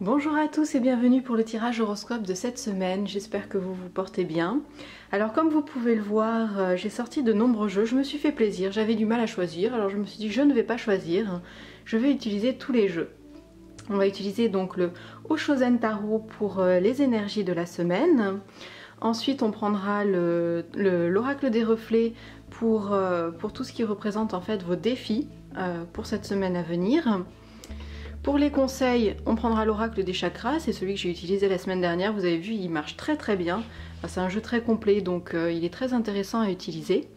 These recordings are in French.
Bonjour à tous et bienvenue pour le tirage horoscope de cette semaine, j'espère que vous vous portez bien. Alors comme vous pouvez le voir, j'ai sorti de nombreux jeux, je me suis fait plaisir, j'avais du mal à choisir, alors je me suis dit je ne vais pas choisir, je vais utiliser tous les jeux. On va utiliser donc le Oshozen Tarot pour les énergies de la semaine. Ensuite on prendra l'oracle des reflets pour tout ce qui représente en fait vos défis pour cette semaine à venir. Pour les conseils, on prendra l'oracle des chakras, c'est celui que j'ai utilisé la semaine dernière, vous avez vu il marche très bien, enfin, c'est un jeu très complet donc il est très intéressant à utiliser.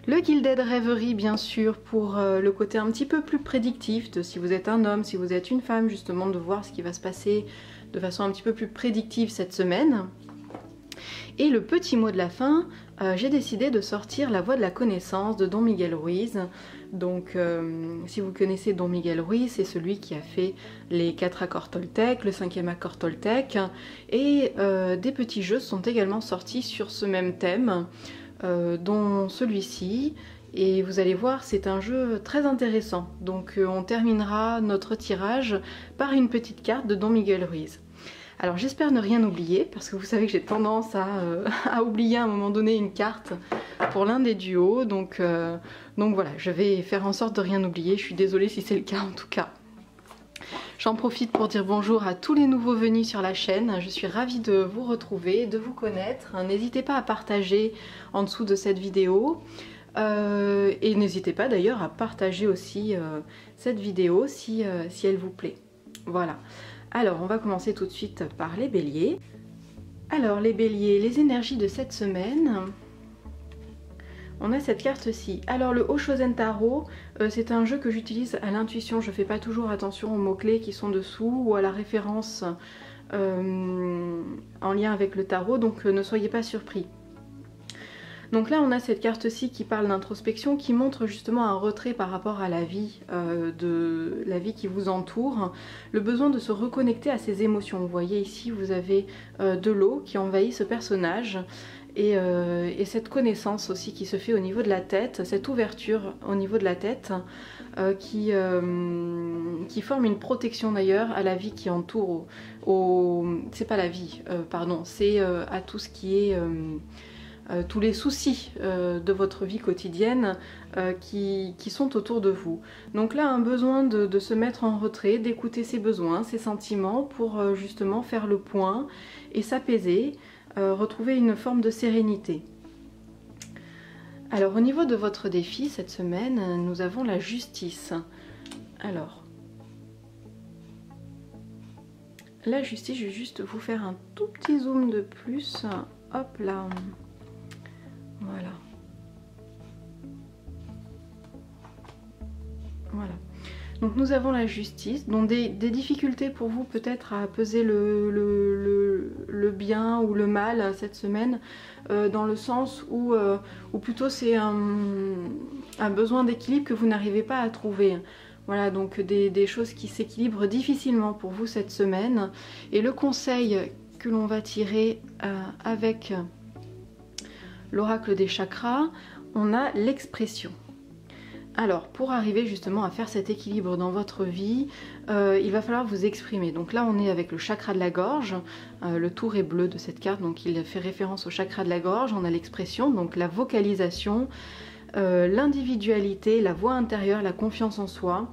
Le Gilded Rêverie bien sûr pour le côté un petit peu plus prédictif de si vous êtes un homme, si vous êtes une femme, justement de voir ce qui va se passer de façon un petit peu plus prédictive cette semaine. Et le petit mot de la fin, j'ai décidé de sortir La Voix de la Connaissance de Don Miguel Ruiz. Donc si vous connaissez Don Miguel Ruiz, c'est celui qui a fait les 4 accords Toltec, le 5e accord Toltec. Et des petits jeux sont également sortis sur ce même thème, dont celui-ci. Et vous allez voir, c'est un jeu très intéressant. Donc on terminera notre tirage par une petite carte de Don Miguel Ruiz. Alors j'espère ne rien oublier, parce que vous savez que j'ai tendance à oublier à un moment donné une carte pour l'un des duos, donc voilà, je vais faire en sorte de rien oublier, je suis désolée si c'est le cas en tout cas. J'en profite pour dire bonjour à tous les nouveaux venus sur la chaîne, je suis ravie de vous retrouver, de vous connaître, n'hésitez pas à partager en dessous de cette vidéo. Et n'hésitez pas d'ailleurs à partager aussi cette vidéo si elle vous plaît. Voilà. Alors on va commencer tout de suite par les béliers. Alors les béliers, les énergies de cette semaine. On a cette carte-ci. Alors le Oshozen Tarot, c'est un jeu que j'utilise à l'intuition. Je ne fais pas toujours attention aux mots-clés qui sont dessous ou à la référence en lien avec le tarot, donc ne soyez pas surpris. Donc là on a cette carte-ci qui parle d'introspection, qui montre justement un retrait par rapport à la vie, qui vous entoure, le besoin de se reconnecter à ses émotions. Vous voyez ici vous avez de l'eau qui envahit ce personnage et cette connaissance aussi qui se fait au niveau de la tête, cette ouverture au niveau de la tête qui forme une protection d'ailleurs à la vie qui entoure, c'est pas la vie, pardon, c'est à tout ce qui est... tous les soucis de votre vie quotidienne qui sont autour de vous. Donc là, un besoin de se mettre en retrait, d'écouter ses besoins, ses sentiments pour justement faire le point et s'apaiser, retrouver une forme de sérénité. Alors au niveau de votre défi cette semaine, nous avons la justice. Alors, la justice, je vais juste vous faire un tout petit zoom de plus. Hop là. Voilà. Voilà. Donc nous avons la justice, donc des difficultés pour vous peut-être à peser le bien ou le mal cette semaine, dans le sens où plutôt c'est un besoin d'équilibre que vous n'arrivez pas à trouver. Voilà, donc des choses qui s'équilibrent difficilement pour vous cette semaine. Et le conseil que l'on va tirer avec l'oracle des chakras, on a l'expression. Alors pour arriver justement à faire cet équilibre dans votre vie, il va falloir vous exprimer. Donc là on est avec le chakra de la gorge, le tour est bleu de cette carte, donc il fait référence au chakra de la gorge. On a l'expression, donc la vocalisation, l'individualité, la voix intérieure, la confiance en soi.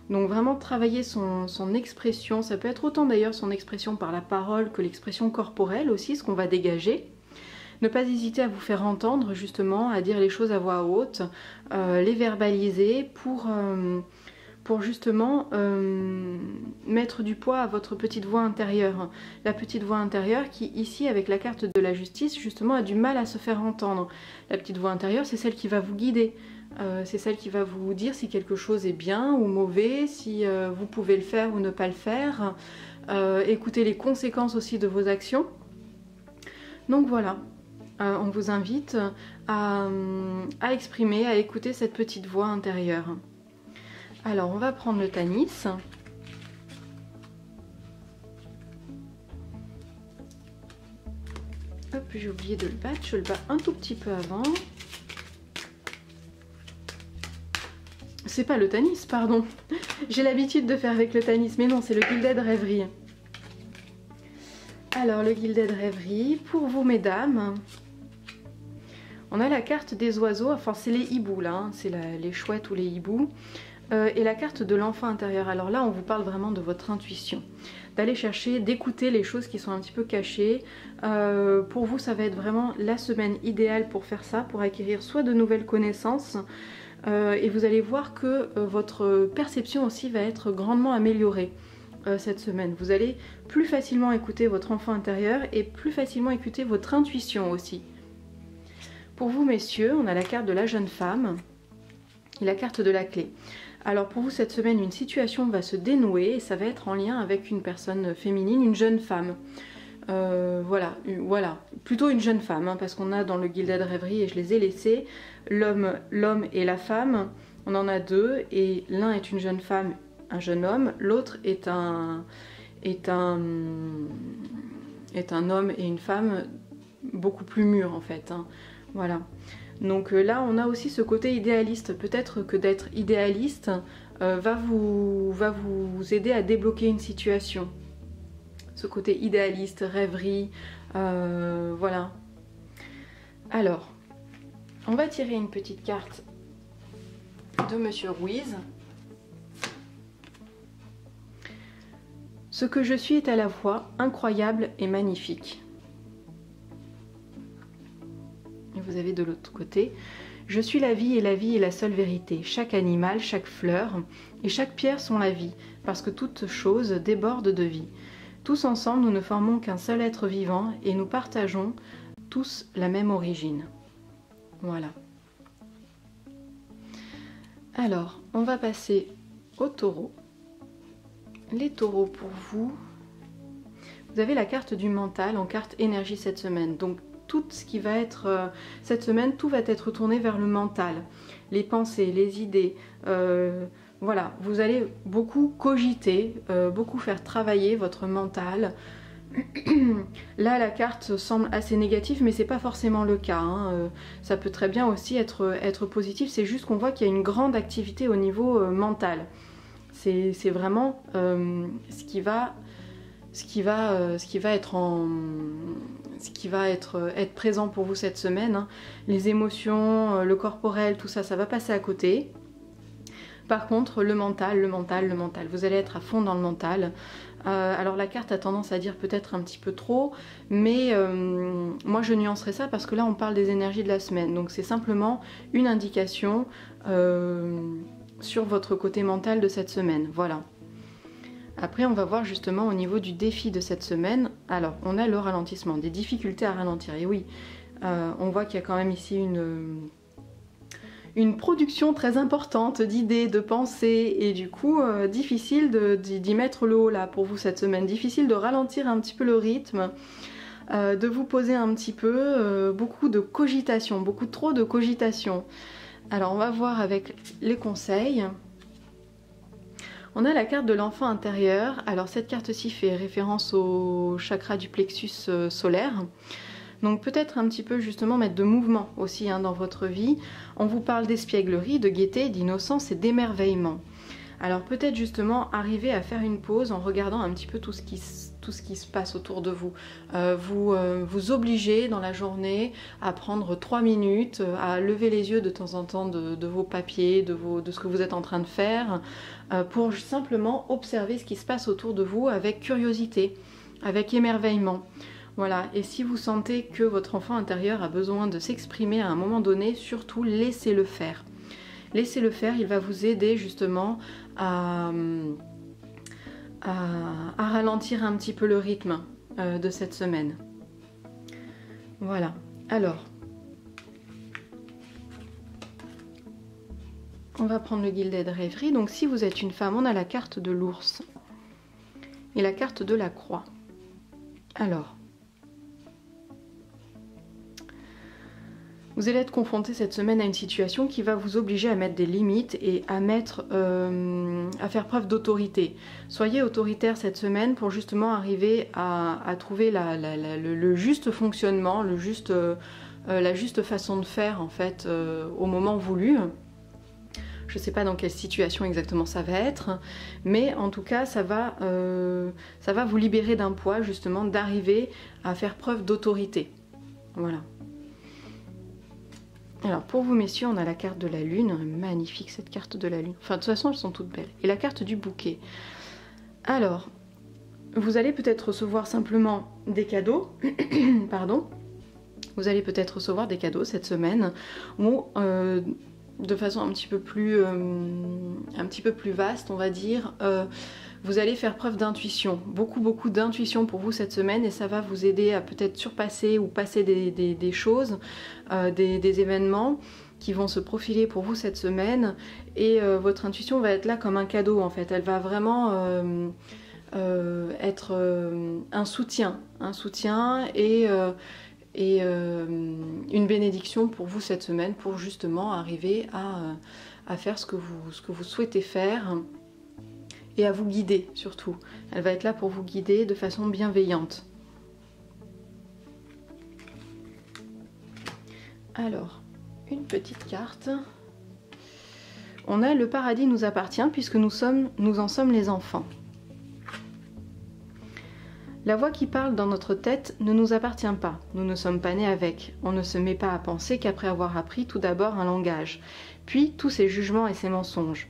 Donc vraiment travailler son expression, ça peut être autant d'ailleurs son expression par la parole que l'expression corporelle aussi, ce qu'on va dégager. Ne pas hésiter à vous faire entendre justement, à dire les choses à voix haute, les verbaliser pour justement mettre du poids à votre petite voix intérieure. La petite voix intérieure qui ici avec la carte de la justice justement a du mal à se faire entendre. La petite voix intérieure c'est celle qui va vous guider. C'est celle qui va vous dire si quelque chose est bien ou mauvais, si vous pouvez le faire ou ne pas le faire. Écoutez les conséquences aussi de vos actions. Donc voilà. On vous invite à exprimer, à écouter cette petite voix intérieure. Alors on va prendre le Tanis. Hop, j'ai oublié de le battre, je le bats un tout petit peu avant. C'est pas le Tanis, pardon. J'ai l'habitude de faire avec le Tanis, mais non, c'est le Gilded Rêverie. Alors, le Gilded Rêverie, pour vous, mesdames, on a la carte des oiseaux, enfin, c'est les hiboux, là, hein, c'est les chouettes ou les hiboux, et la carte de l'enfant intérieur. Alors là, on vous parle vraiment de votre intuition, d'aller chercher, d'écouter les choses qui sont un petit peu cachées. Pour vous, ça va être vraiment la semaine idéale pour faire ça, pour acquérir soit de nouvelles connaissances, et vous allez voir que votre perception aussi va être grandement améliorée cette semaine. Vous allez plus facilement écouter votre enfant intérieur et plus facilement écouter votre intuition aussi. Pour vous, messieurs, on a la carte de la jeune femme et la carte de la clé. Alors pour vous, cette semaine, une situation va se dénouer et ça va être en lien avec une personne féminine, une jeune femme. Voilà, plutôt une jeune femme, hein, parce qu'on a dans le Gilded Rêverie, et je les ai laissés, l'homme et la femme, on en a deux, et l'un est une jeune femme, un jeune homme, l'autre est un homme et une femme beaucoup plus mûrs en fait, hein. Voilà. Donc là on a aussi ce côté idéaliste, peut-être que d'être idéaliste va vous aider à débloquer une situation. Ce côté idéaliste, rêverie, voilà. Alors, on va tirer une petite carte de Monsieur Ruiz. Ce que je suis est à la fois incroyable et magnifique. Et vous avez de l'autre côté, je suis la vie et la vie est la seule vérité. Chaque animal, chaque fleur et chaque pierre sont la vie, parce que toute chose déborde de vie. Tous ensemble, nous ne formons qu'un seul être vivant et nous partageons tous la même origine. Voilà. Alors, on va passer au taureau. Les taureaux pour vous, vous avez la carte du mental en carte énergie cette semaine. Donc tout ce qui va être cette semaine, tout va être tourné vers le mental. Les pensées, les idées, voilà, vous allez beaucoup cogiter, beaucoup faire travailler votre mental. Là la carte semble assez négative mais c'est pas forcément le cas, hein. Ça peut très bien aussi être positif, c'est juste qu'on voit qu'il y a une grande activité au niveau mental. C'est vraiment ce qui va être présent pour vous cette semaine, hein. Les émotions, le corporel, tout ça, ça va passer à côté. Par contre, le mental, vous allez être à fond dans le mental. Alors la carte a tendance à dire peut-être un petit peu trop, mais moi je nuancerai ça parce que là on parle des énergies de la semaine. Donc c'est simplement une indication sur votre côté mental de cette semaine. Voilà. Après on va voir justement au niveau du défi de cette semaine. Alors on a le ralentissement, des difficultés à ralentir. Et oui, on voit qu'il y a quand même ici une production très importante d'idées, de pensées, et du coup difficile d'y mettre le haut là pour vous cette semaine, difficile de ralentir un petit peu le rythme, de vous poser un petit peu, beaucoup de cogitation, beaucoup trop de cogitation. Alors on va voir avec les conseils. On a la carte de l'enfant intérieur. Alors cette carte-ci fait référence au chakra du plexus solaire. Donc peut-être un petit peu justement mettre de mouvement aussi, hein, dans votre vie. On vous parle d'espièglerie, de gaieté, d'innocence et d'émerveillement. Alors peut-être justement arriver à faire une pause en regardant un petit peu tout ce qui se passe autour de vous. Vous obligez dans la journée à prendre 3 minutes, à lever les yeux de temps en temps de vos papiers, de ce que vous êtes en train de faire, pour simplement observer ce qui se passe autour de vous avec curiosité, avec émerveillement. Voilà, et si vous sentez que votre enfant intérieur a besoin de s'exprimer à un moment donné, surtout laissez-le faire. Laissez-le faire, il va vous aider justement à ralentir un petit peu le rythme de cette semaine. Voilà, alors, on va prendre le Gilded Rêverie. Donc si vous êtes une femme, on a la carte de l'ours et la carte de la croix. Alors, vous allez être confronté cette semaine à une situation qui va vous obliger à mettre des limites et à faire preuve d'autorité. Soyez autoritaire cette semaine pour justement arriver à trouver le juste fonctionnement, la juste façon de faire en fait au moment voulu. Je ne sais pas dans quelle situation exactement ça va être, mais en tout cas ça va vous libérer d'un poids justement, d'arriver à faire preuve d'autorité. Voilà. Alors pour vous messieurs, on a la carte de la lune, magnifique cette carte de la lune. Enfin de toute façon elles sont toutes belles. Et la carte du bouquet. Alors, vous allez peut-être recevoir simplement des cadeaux, pardon. Vous allez peut-être recevoir des cadeaux cette semaine, ou de façon un petit peu plus vaste, on va dire, vous allez faire preuve d'intuition, beaucoup d'intuition pour vous cette semaine, et ça va vous aider à peut-être surpasser ou passer des choses, des événements qui vont se profiler pour vous cette semaine, et votre intuition va être là comme un cadeau en fait, elle va vraiment être un soutien et une bénédiction pour vous cette semaine, pour justement arriver à faire ce que vous souhaitez faire et à vous guider surtout. Elle va être là pour vous guider de façon bienveillante. Alors, une petite carte. On a le paradis nous appartient puisque nous en sommes les enfants. La voix qui parle dans notre tête ne nous appartient pas, nous ne sommes pas nés avec. On ne se met pas à penser qu'après avoir appris tout d'abord un langage, puis tous ces jugements et ces mensonges.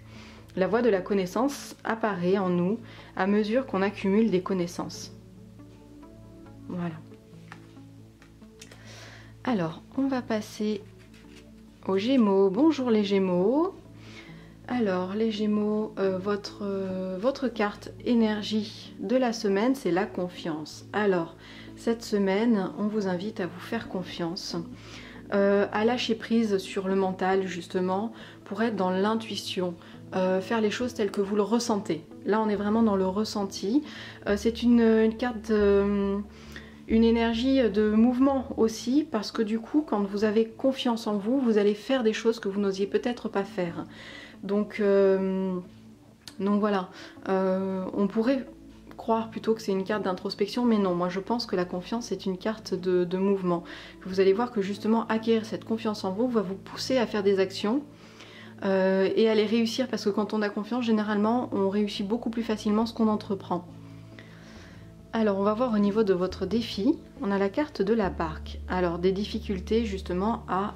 La voix de la connaissance apparaît en nous à mesure qu'on accumule des connaissances. Voilà. Alors, on va passer aux Gémeaux. Bonjour les Gémeaux. Alors, les Gémeaux, votre carte énergie de la semaine, c'est la confiance. Alors, cette semaine, on vous invite à vous faire confiance, à lâcher prise sur le mental, justement, pour être dans l'intuition, faire les choses telles que vous le ressentez. Là, on est vraiment dans le ressenti. C'est une carte... une énergie de mouvement aussi, parce que du coup, quand vous avez confiance en vous, vous allez faire des choses que vous n'osiez peut-être pas faire. Donc voilà, on pourrait croire plutôt que c'est une carte d'introspection, mais non, moi je pense que la confiance est une carte de mouvement. Vous allez voir que justement acquérir cette confiance en vous va vous pousser à faire des actions et à les réussir, parce que quand on a confiance, généralement, on réussit beaucoup plus facilement ce qu'on entreprend. Alors on va voir au niveau de votre défi, on a la carte de la barque. Alors des difficultés justement à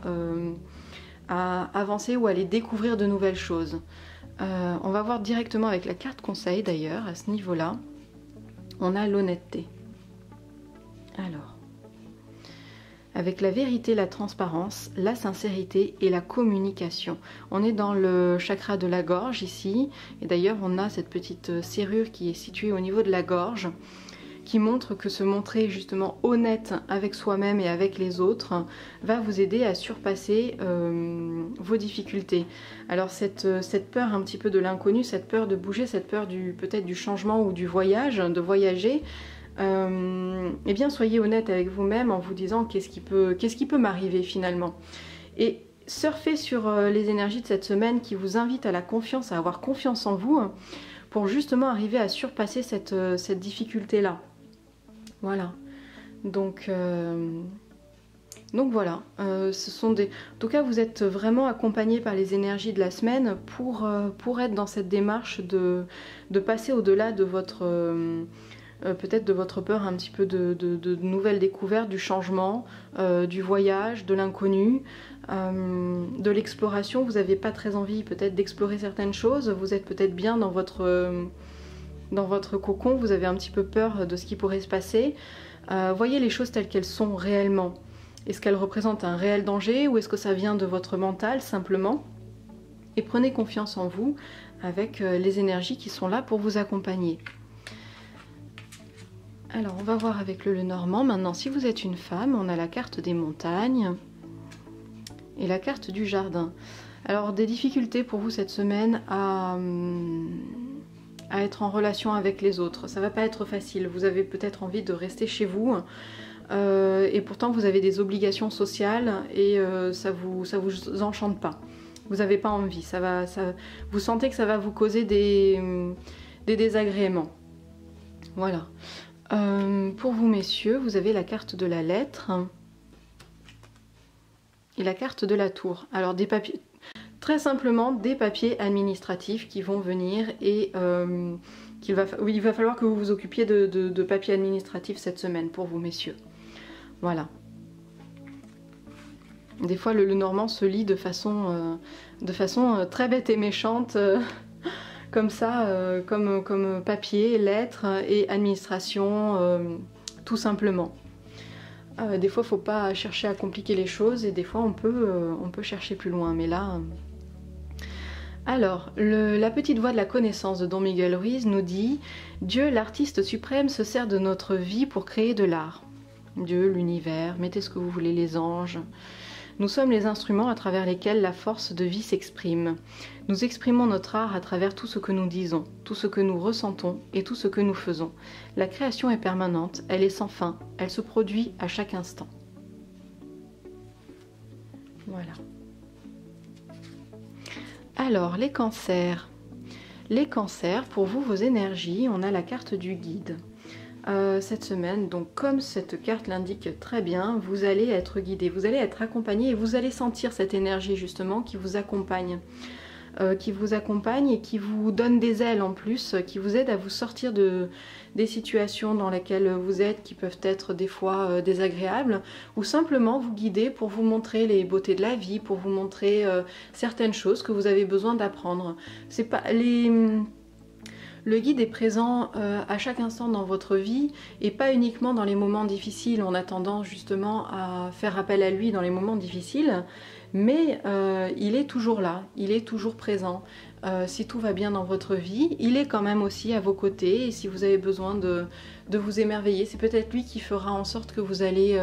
avancer ou à aller découvrir de nouvelles choses. On va voir directement avec la carte conseil d'ailleurs, à ce niveau-là. On a l'honnêteté. Alors, avec la vérité, la transparence, la sincérité et la communication. On est dans le chakra de la gorge ici, et d'ailleurs on a cette petite serrure qui est située au niveau de la gorge, qui montre que se montrer justement honnête avec soi-même et avec les autres va vous aider à surpasser vos difficultés. Alors cette peur un petit peu de l'inconnu, cette peur de bouger, cette peur peut-être du changement ou du voyage, de voyager, eh bien soyez honnête avec vous-même en vous disant qu'est-ce qui peut m'arriver finalement. Et surfez sur les énergies de cette semaine qui vous invitent à la confiance, à avoir confiance en vous, pour justement arriver à surpasser cette difficulté-là. Voilà, donc voilà, ce sont des... En tout cas, vous êtes vraiment accompagné par les énergies de la semaine pour être dans cette démarche de passer au-delà de votre... peut-être de votre peur un petit peu de nouvelles découvertes, du changement, du voyage, de l'inconnu, de l'exploration. Vous n'avez pas très envie peut-être d'explorer certaines choses, vous êtes peut-être bien dans votre cocon, vous avez un petit peu peur de ce qui pourrait se passer. Voyez les choses telles qu'elles sont réellement. Est-ce qu'elles représentent un réel danger ou est-ce que ça vient de votre mental simplement? Et prenez confiance en vous avec les énergies qui sont là pour vous accompagner. Alors on va voir avec le Lenormand. Maintenant, si vous êtes une femme, on a la carte des montagnes et la carte du jardin. Alors des difficultés pour vous cette semaine à être en relation avec les autres. Ça va pas être facile, vous avez peut-être envie de rester chez vous et pourtant vous avez des obligations sociales et ça vous enchante pas. Vous n'avez pas envie, vous sentez que ça va vous causer des désagréments. Voilà. Pour vous messieurs, vous avez la carte de la lettre et la carte de la tour. Alors des papiers... très simplement des papiers administratifs qui vont venir et il va falloir que vous vous occupiez de papiers administratifs cette semaine pour vous, messieurs. Voilà. Des fois, le normand se lit de façon très bête et méchante, comme ça, comme papier, lettres et administration, tout simplement. Des fois, il ne faut pas chercher à compliquer les choses et des fois, on peut chercher plus loin. Mais là... Alors, la petite voix de la connaissance de Don Miguel Ruiz nous dit « Dieu, l'artiste suprême, se sert de notre vie pour créer de l'art. Dieu, l'univers, mettez ce que vous voulez, les anges. Nous sommes les instruments à travers lesquels la force de vie s'exprime. Nous exprimons notre art à travers tout ce que nous disons, tout ce que nous ressentons et tout ce que nous faisons. La création est permanente, elle est sans fin, elle se produit à chaque instant. » Voilà. Alors, les cancers. Les cancers, pour vous, vos énergies, on a la carte du guide. Cette semaine, donc comme cette carte l'indique très bien, vous allez être guidé, vous allez être accompagné et vous allez sentir cette énergie justement qui vous accompagne et qui vous donne des ailes en plus, qui vous aide à vous sortir des situations dans lesquelles vous êtes, qui peuvent être des fois désagréables, ou simplement vous guider pour vous montrer les beautés de la vie, pour vous montrer certaines choses que vous avez besoin d'apprendre. C'est pas Le guide est présent à chaque instant dans votre vie et pas uniquement dans les moments difficiles. On a tendance justement à faire appel à lui dans les moments difficiles, mais il est toujours là, il est toujours présent. Si tout va bien dans votre vie, il est quand même aussi à vos côtés et si vous avez besoin de vous émerveiller, c'est peut-être lui qui fera en sorte que vous allez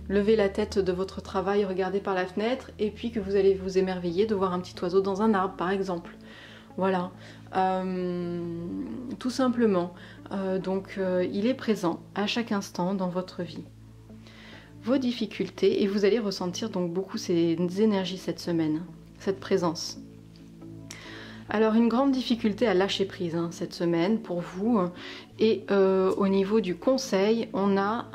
lever la tête de votre travail, regarder par la fenêtre et puis que vous allez vous émerveiller de voir un petit oiseau dans un arbre par exemple. Voilà, tout simplement. Donc il est présent à chaque instant dans votre vie. Vos difficultés, et vous allez ressentir donc beaucoup ces énergies cette semaine, cette présence. Alors une grande difficulté à lâcher prise cette semaine pour vous. Et au niveau du conseil, on a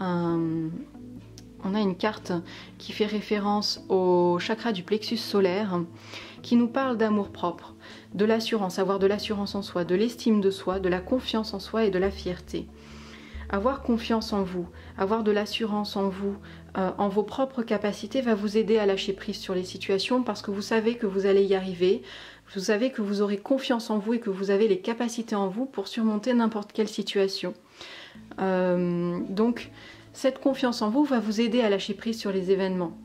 une carte qui fait référence au chakra du plexus solaire, qui nous parle d'amour-propre, de l'assurance, avoir de l'assurance en soi, de l'estime de soi, de la confiance en soi et de la fierté. Avoir confiance en vous, avoir de l'assurance en vous, en vos propres capacités va vous aider à lâcher prise sur les situations parce que vous savez que vous allez y arriver, vous savez que vous aurez confiance en vous et que vous avez les capacités en vous pour surmonter n'importe quelle situation. Donc cette confiance en vous va vous aider à lâcher prise sur les événements.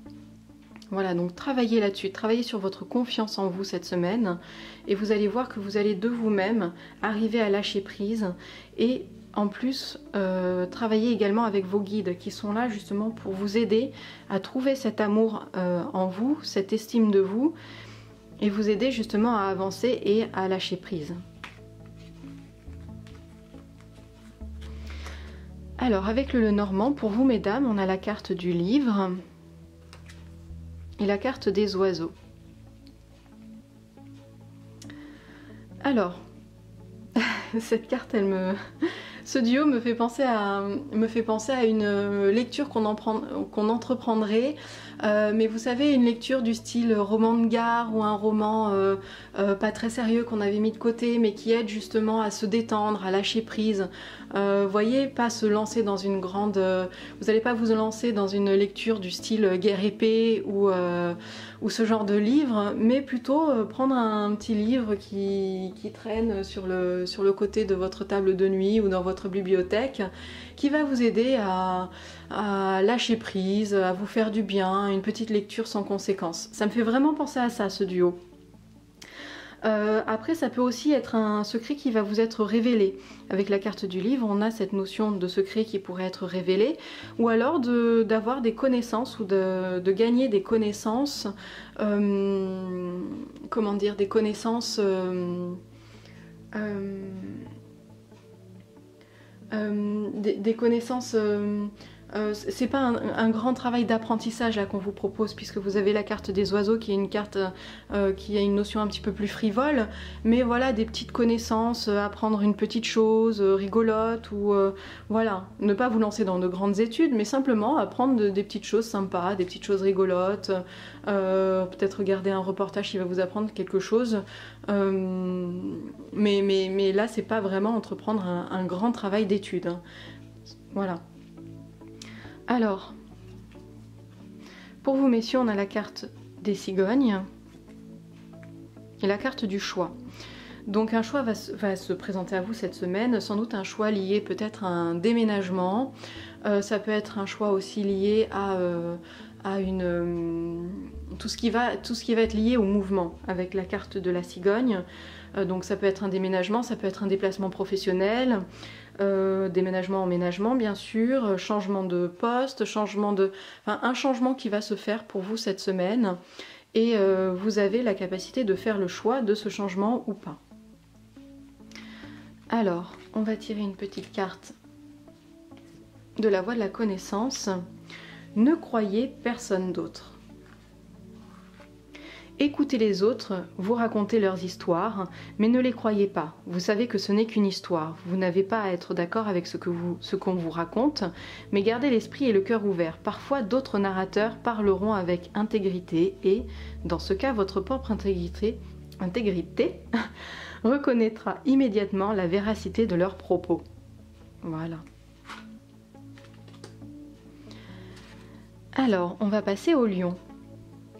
Voilà, donc travaillez là-dessus, travaillez sur votre confiance en vous cette semaine et vous allez voir que vous allez de vous-même arriver à lâcher prise et en plus travailler également avec vos guides qui sont là justement pour vous aider à trouver cet amour en vous, cette estime de vous et vous aider justement à avancer et à lâcher prise. Alors avec le Lenormand, pour vous mesdames, on a la carte du livre et la carte des oiseaux. Alors, cette carte, ce duo me fait penser à une lecture qu'on entreprendrait, mais vous savez, une lecture du style roman de gare ou un roman pas très sérieux qu'on avait mis de côté, mais qui aide justement à se détendre, à lâcher prise. Voyez, pas se lancer dans une grande... vous n'allez pas vous lancer dans une lecture du style guerre épée ou ce genre de livre, mais plutôt prendre un petit livre qui traîne sur le côté de votre table de nuit ou dans votre bibliothèque, qui va vous aider à lâcher prise, à vous faire du bien, une petite lecture sans conséquence. Ça me fait vraiment penser à ça, ce duo. Après, ça peut aussi être un secret qui va vous être révélé. Avec la carte du livre, on a cette notion de secret qui pourrait être révélé, ou alors d'avoir des connaissances ou de gagner des connaissances, comment dire, des connaissances des connaissances c'est pas un grand travail d'apprentissage qu'on vous propose, puisque vous avez la carte des oiseaux qui est une carte qui a une notion un petit peu plus frivole, mais voilà, des petites connaissances, apprendre une petite chose rigolote, ou voilà, ne pas vous lancer dans de grandes études, mais simplement apprendre des petites choses sympas, des petites choses rigolotes, peut-être regarder un reportage qui va vous apprendre quelque chose, mais là c'est pas vraiment entreprendre un grand travail d'étude, hein. Voilà. Alors, pour vous messieurs, on a la carte des cigognes et la carte du choix. Donc un choix va se présenter à vous cette semaine, sans doute un choix lié peut-être à un déménagement, ça peut être un choix aussi lié à tout ce qui va être lié au mouvement avec la carte de la cigogne. Donc ça peut être un déménagement, ça peut être un déplacement professionnel, déménagement, emménagement bien sûr, changement de poste, un changement qui va se faire pour vous cette semaine, et vous avez la capacité de faire le choix de ce changement ou pas. Alors, on va tirer une petite carte de la voie de la connaissance. Ne croyez personne d'autre. Écoutez les autres vous raconter leurs histoires, mais ne les croyez pas. Vous savez que ce n'est qu'une histoire. Vous n'avez pas à être d'accord avec ce qu'on vous raconte, mais gardez l'esprit et le cœur ouverts. Parfois, d'autres narrateurs parleront avec intégrité et, dans ce cas, votre propre intégrité reconnaîtra immédiatement la véracité de leurs propos. Voilà. Alors, on va passer aux lions.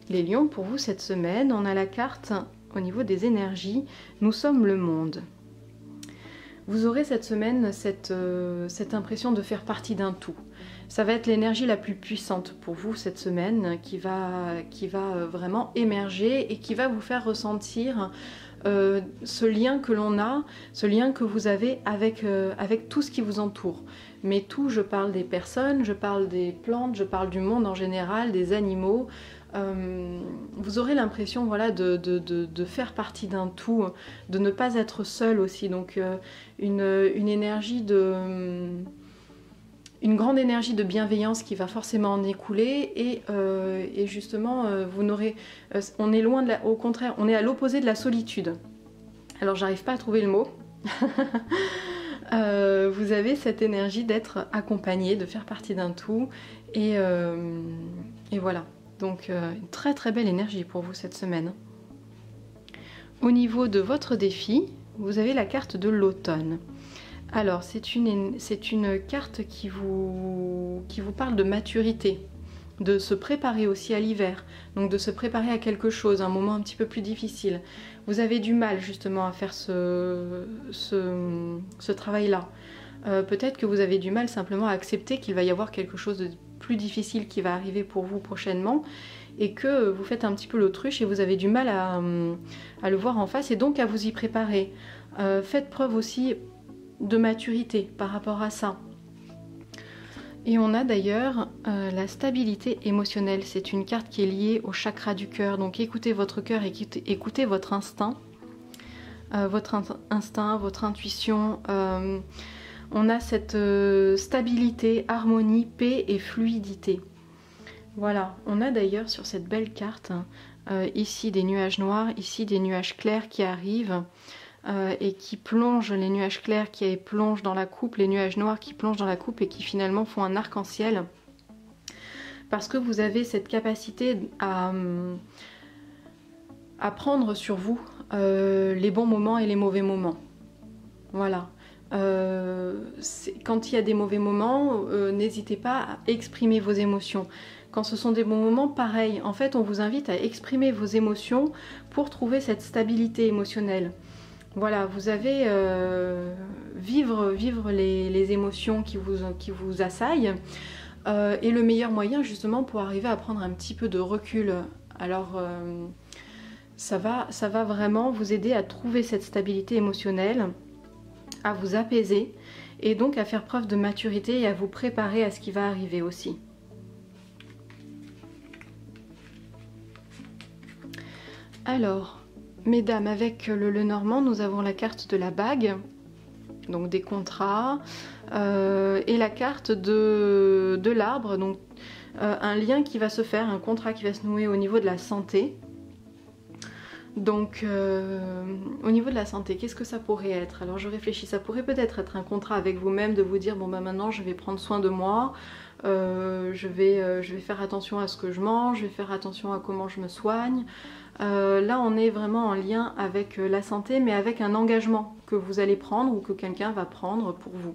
Les lions, pour vous cette semaine, on a la carte au niveau des énergies, nous sommes le monde. Vous aurez cette semaine cette impression de faire partie d'un tout. Ça va être l'énergie la plus puissante pour vous cette semaine, qui va vraiment émerger et qui va vous faire ressentir ce lien que l'on a, ce lien que vous avez avec tout ce qui vous entoure. Mais tout, je parle des personnes, je parle des plantes, je parle du monde en général, des animaux. Vous aurez l'impression, voilà, de faire partie d'un tout, de ne pas être seul aussi. Donc une énergie une grande énergie de bienveillance qui va forcément en écouler, et justement vous n'aurez, on est loin au contraire, on est à l'opposé de la solitude. Alors j'arrive pas à trouver le mot. Vous avez cette énergie d'être accompagné, de faire partie d'un tout, et voilà. Donc une très très belle énergie pour vous cette semaine. Au niveau de votre défi, vous avez la carte de l'automne. Alors c'est une carte qui vous parle de maturité, de se préparer aussi à l'hiver, donc de se préparer à quelque chose, un moment un petit peu plus difficile. Vous avez du mal justement à faire ce travail-là. Peut-être que vous avez du mal simplement à accepter qu'il va y avoir quelque chose de plus difficile qui va arriver pour vous prochainement, et que vous faites un petit peu l'autruche et vous avez du mal à le voir en face, et donc à vous y préparer. Faites preuve aussi de maturité par rapport à ça. Et on a d'ailleurs la stabilité émotionnelle. C'est une carte qui est liée au chakra du cœur. Donc écoutez votre cœur, écoutez votre instinct, votre intuition. On a cette stabilité, harmonie, paix et fluidité. Voilà, on a d'ailleurs sur cette belle carte ici des nuages noirs, ici des nuages clairs qui arrivent et qui plongent, les nuages clairs qui plongent dans la coupe, les nuages noirs qui plongent dans la coupe et qui finalement font un arc-en-ciel. Parce que vous avez cette capacité à prendre sur vous les bons moments et les mauvais moments. Voilà. Quand il y a des mauvais moments, n'hésitez pas à exprimer vos émotions. Quand ce sont des bons moments, pareil. En fait, on vous invite à exprimer vos émotions pour trouver cette stabilité émotionnelle. Voilà, vous avez vivre les émotions qui vous assaillent, et le meilleur moyen justement pour arriver à prendre un petit peu de recul. Alors ça va vraiment vous aider à trouver cette stabilité émotionnelle, à vous apaiser et donc à faire preuve de maturité et à vous préparer à ce qui va arriver aussi. Alors, mesdames, avec le Lenormand, nous avons la carte de la bague. donc des contrats, et la carte de l'arbre, donc un lien qui va se faire, un contrat qui va se nouer au niveau de la santé. Donc au niveau de la santé, qu'est-ce que ça pourrait être? Alors je réfléchis, ça pourrait peut-être être un contrat avec vous-même, de vous dire bon bah maintenant je vais prendre soin de moi, je vais faire attention à ce que je mange, je vais faire attention à comment je me soigne. Là on est vraiment en lien avec la santé, mais avec un engagement que vous allez prendre ou que quelqu'un va prendre pour vous.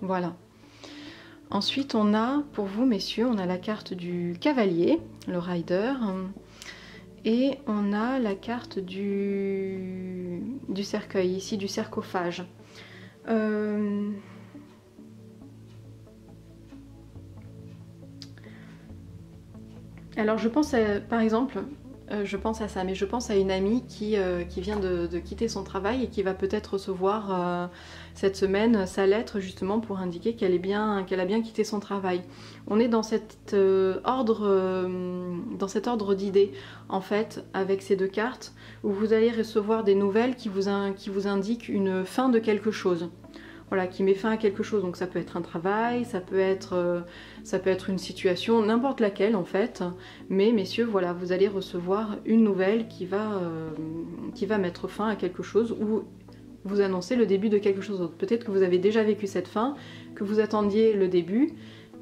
Voilà. Ensuite on a, pour vous messieurs, on a la carte du cavalier, le rider. Et on a la carte du cercueil, ici du sarcophage. Alors je pense par exemple, je pense à ça, mais je pense à une amie qui vient de quitter son travail et qui va peut-être recevoir cette semaine sa lettre justement pour indiquer qu'elle a bien quitté son travail. On est dans cet ordre d'idées en fait avec ces deux cartes où vous allez recevoir des nouvelles qui vous indiquent une fin de quelque chose. Voilà, qui met fin à quelque chose, donc ça peut être un travail, ça peut être une situation, n'importe laquelle en fait, mais messieurs, voilà, vous allez recevoir une nouvelle qui va mettre fin à quelque chose ou vous annoncer le début de quelque chose d'autre. Peut-être que vous avez déjà vécu cette fin, que vous attendiez le début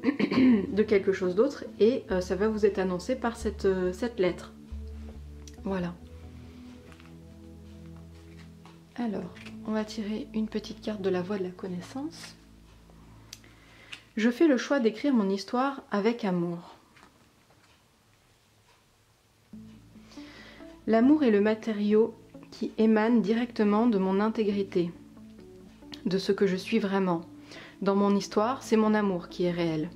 de quelque chose d'autre et ça va vous être annoncé par cette lettre. Voilà. Alors, on va tirer une petite carte de la voie de la connaissance. Je fais le choix d'écrire mon histoire avec amour. L'amour est le matériau qui émane directement de mon intégrité, de ce que je suis vraiment. Dans mon histoire, c'est mon amour qui est réel.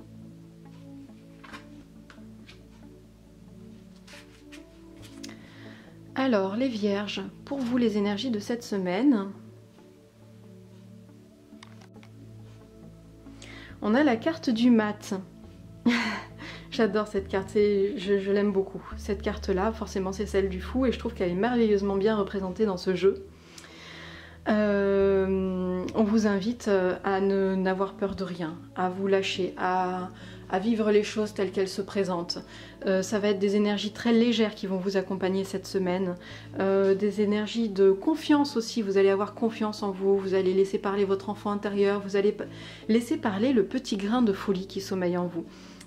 Alors, les vierges, pour vous les énergies de cette semaine, on a la carte du mat. J'adore cette carte, je l'aime beaucoup. Cette carte-là, forcément c'est celle du fou et je trouve qu'elle est merveilleusement bien représentée dans ce jeu. On vous invite à n'avoir peur de rien, à vous lâcher, à vivre les choses telles qu'elles se présentent. Ça va être des énergies très légères qui vont vous accompagner cette semaine, des énergies de confiance aussi, vous allez avoir confiance en vous, vous allez laisser parler votre enfant intérieur, vous allez laisser parler le petit grain de folie qui sommeille en vous.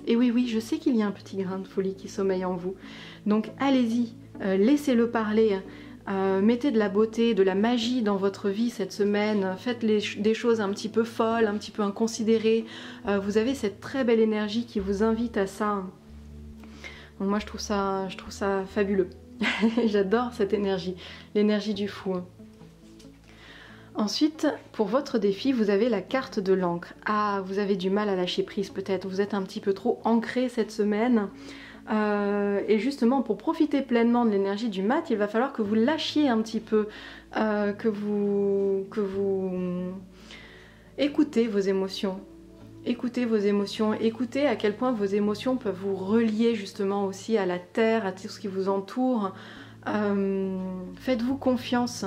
Et oui, je sais qu'il y a un petit grain de folie qui sommeille en vous, donc allez-y, laissez-le parler. Mettez de la beauté, de la magie dans votre vie cette semaine, faites des choses un petit peu folles, un petit peu inconsidérées, vous avez cette très belle énergie qui vous invite à ça. Donc moi je trouve ça fabuleux, j'adore cette énergie, l'énergie du fou. Ensuite, pour votre défi, vous avez la carte de l'encre. Ah, vous avez du mal à lâcher prise peut-être, vous êtes un petit peu trop ancré cette semaine. Et justement pour profiter pleinement de l'énergie du mat, il va falloir que vous lâchiez un petit peu, que vous écoutez vos émotions. Écoutez vos émotions, écoutez à quel point vos émotions peuvent vous relier justement aussi à la terre, à tout ce qui vous entoure. Faites-vous confiance,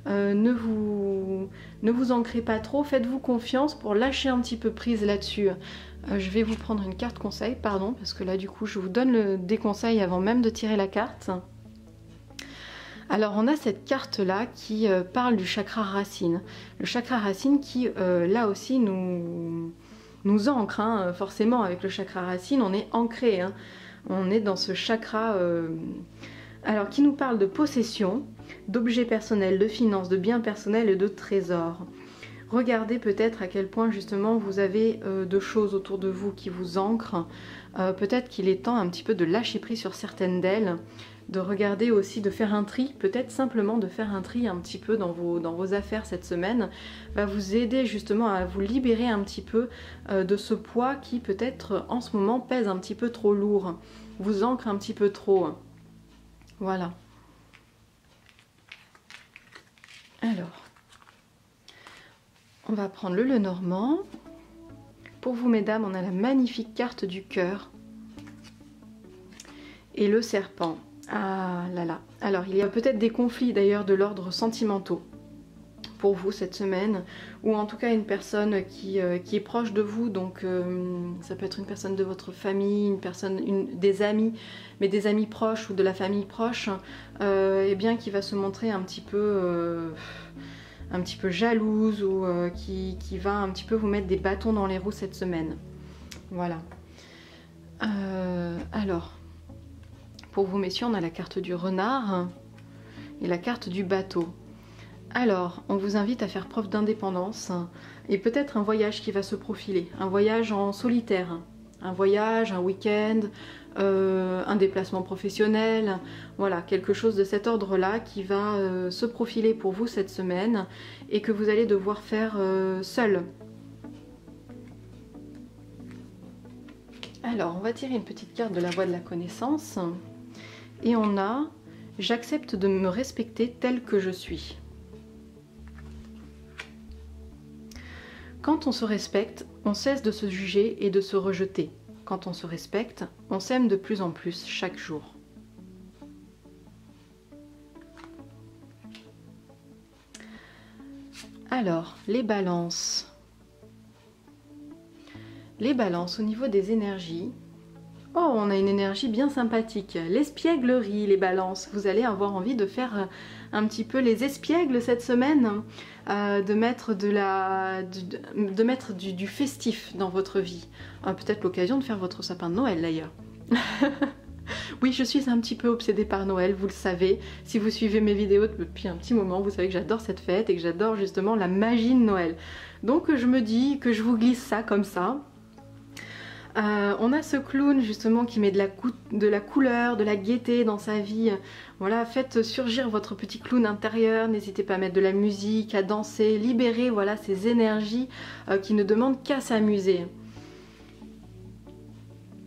ne vous ancrez pas trop, faites-vous confiance pour lâcher un petit peu prise là-dessus. Je vais vous prendre une carte conseil, pardon, parce que là du coup je vous donne des conseils avant même de tirer la carte. Alors on a cette carte là qui parle du chakra racine. Le chakra racine qui là aussi nous ancre, hein, forcément avec le chakra racine on est ancré, hein. On est dans ce chakra alors qui nous parle de possession, d'objets personnels, de finances, de biens personnels et de trésors. Regardez peut-être à quel point justement vous avez de choses autour de vous qui vous ancrent. Peut-être qu'il est temps un petit peu de lâcher prise sur certaines d'elles, de regarder aussi, de faire un tri, peut-être simplement de faire un tri un petit peu dans vos affaires cette semaine, va vous aider justement à vous libérer un petit peu de ce poids qui peut-être en ce moment pèse un petit peu trop lourd, vous ancre un petit peu trop. Voilà. Alors, on va prendre le Lenormand. Pour vous mesdames, on a la magnifique carte du cœur et le serpent. Ah là là. Alors il y a peut-être des conflits d'ailleurs de l'ordre sentimentaux pour vous cette semaine, ou en tout cas une personne qui est proche de vous, donc ça peut être une personne de votre famille, des amis, mais des amis proches ou de la famille proche, et bien qui va se montrer un petit peu jalouse, ou qui va un petit peu vous mettre des bâtons dans les roues cette semaine. Voilà. Alors, pour vous messieurs, on a la carte du renard et la carte du bateau. Alors, on vous invite à faire preuve d'indépendance et peut-être un voyage qui va se profiler, un voyage en solitaire, un voyage, un week-end, un déplacement professionnel, voilà, quelque chose de cet ordre-là qui va se profiler pour vous cette semaine et que vous allez devoir faire seul. Alors, on va tirer une petite carte de la voie de la connaissance et on a « J'accepte de me respecter tel que je suis ». Quand on se respecte, on cesse de se juger et de se rejeter. Quand on se respecte, on s'aime de plus en plus chaque jour. Alors, les balances. Les balances au niveau des énergies. Oh, on a une énergie bien sympathique. L'espièglerie, les balances. Vous allez avoir envie de faire un petit peu les espiègles cette semaine, de mettre, du festif dans votre vie. Peut-être l'occasion de faire votre sapin de Noël d'ailleurs. Oui, je suis un petit peu obsédée par Noël, vous le savez. Si vous suivez mes vidéos depuis un petit moment, vous savez que j'adore cette fête et que j'adore justement la magie de Noël. Donc je me dis que je vous glisse ça comme ça. On a ce clown justement qui met de la couleur, de la gaieté dans sa vie. Voilà, faites surgir votre petit clown intérieur, n'hésitez pas à mettre de la musique, à danser, libérez voilà, ces énergies qui ne demandent qu'à s'amuser.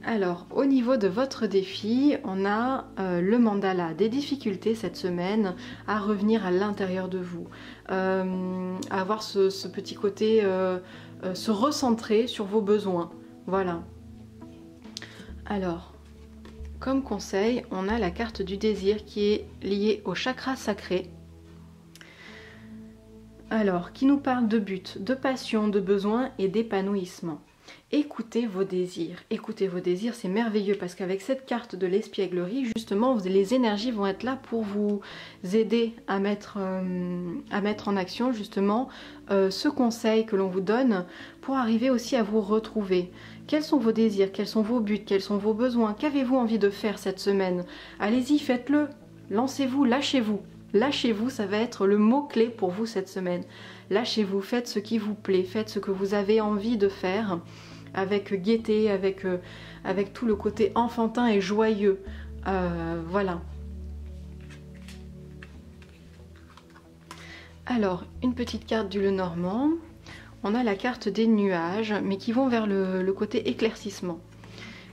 Alors, au niveau de votre défi, on a le mandala, des difficultés cette semaine à revenir à l'intérieur de vous, à avoir ce petit côté, se recentrer sur vos besoins. Voilà. Alors, comme conseil, on a la carte du désir qui est liée au chakra sacré. Alors, qui nous parle de but, de passion, de besoin et d'épanouissement. Écoutez vos désirs, c'est merveilleux parce qu'avec cette carte de l'espièglerie, justement, les énergies vont être là pour vous aider à mettre en action justement ce conseil que l'on vous donne pour arriver aussi à vous retrouver. Quels sont vos désirs, quels sont vos buts, quels sont vos besoins, qu'avez-vous envie de faire cette semaine? Allez-y, faites-le, lancez-vous, lâchez-vous. Lâchez-vous, ça va être le mot-clé pour vous cette semaine. Lâchez-vous, faites ce qui vous plaît, faites ce que vous avez envie de faire avec gaieté, avec tout le côté enfantin et joyeux. Voilà. Alors, une petite carte du Lenormand. On a la carte des nuages, mais qui vont vers le côté éclaircissement.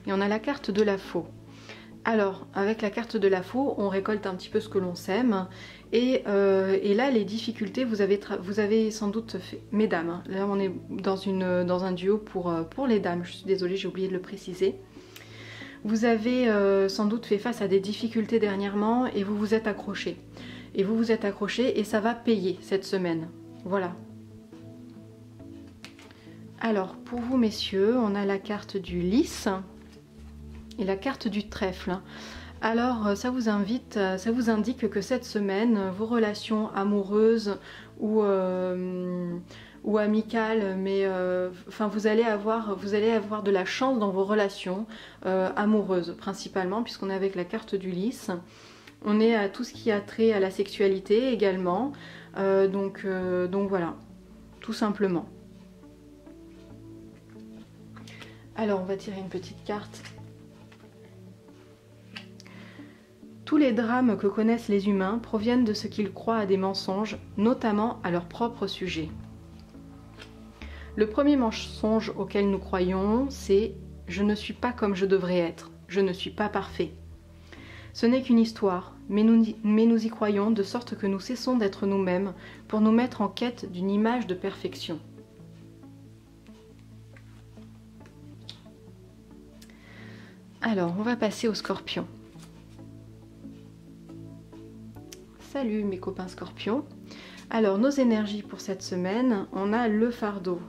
Et on a la carte de la faux. Alors, avec la carte de la faux, on récolte un petit peu ce que l'on sème. Et là, les difficultés, vous avez sans doute fait... Mesdames, hein, là on est dans un duo pour les dames. Je suis désolée, j'ai oublié de le préciser. Vous avez sans doute fait face à des difficultés dernièrement et vous vous êtes accrochés. Et ça va payer cette semaine. Voilà. Alors, pour vous messieurs, on a la carte du lys et la carte du trèfle. Alors ça vous indique que cette semaine, vos relations amoureuses ou amicales, mais enfin vous allez avoir de la chance dans vos relations amoureuses principalement, puisqu'on est avec la carte du lys. On est à tout ce qui a trait à la sexualité également, donc voilà, tout simplement. Alors on va tirer une petite carte. Tous les drames que connaissent les humains proviennent de ce qu'ils croient à des mensonges, notamment à leur propre sujet. Le premier mensonge auquel nous croyons, c'est « je ne suis pas comme je devrais être, je ne suis pas parfait ». Ce n'est qu'une histoire, mais nous y croyons de sorte que nous cessons d'être nous-mêmes pour nous mettre en quête d'une image de perfection. Alors, on va passer au Scorpion. Salut mes copains Scorpions. Alors, nos énergies pour cette semaine, on a le fardeau,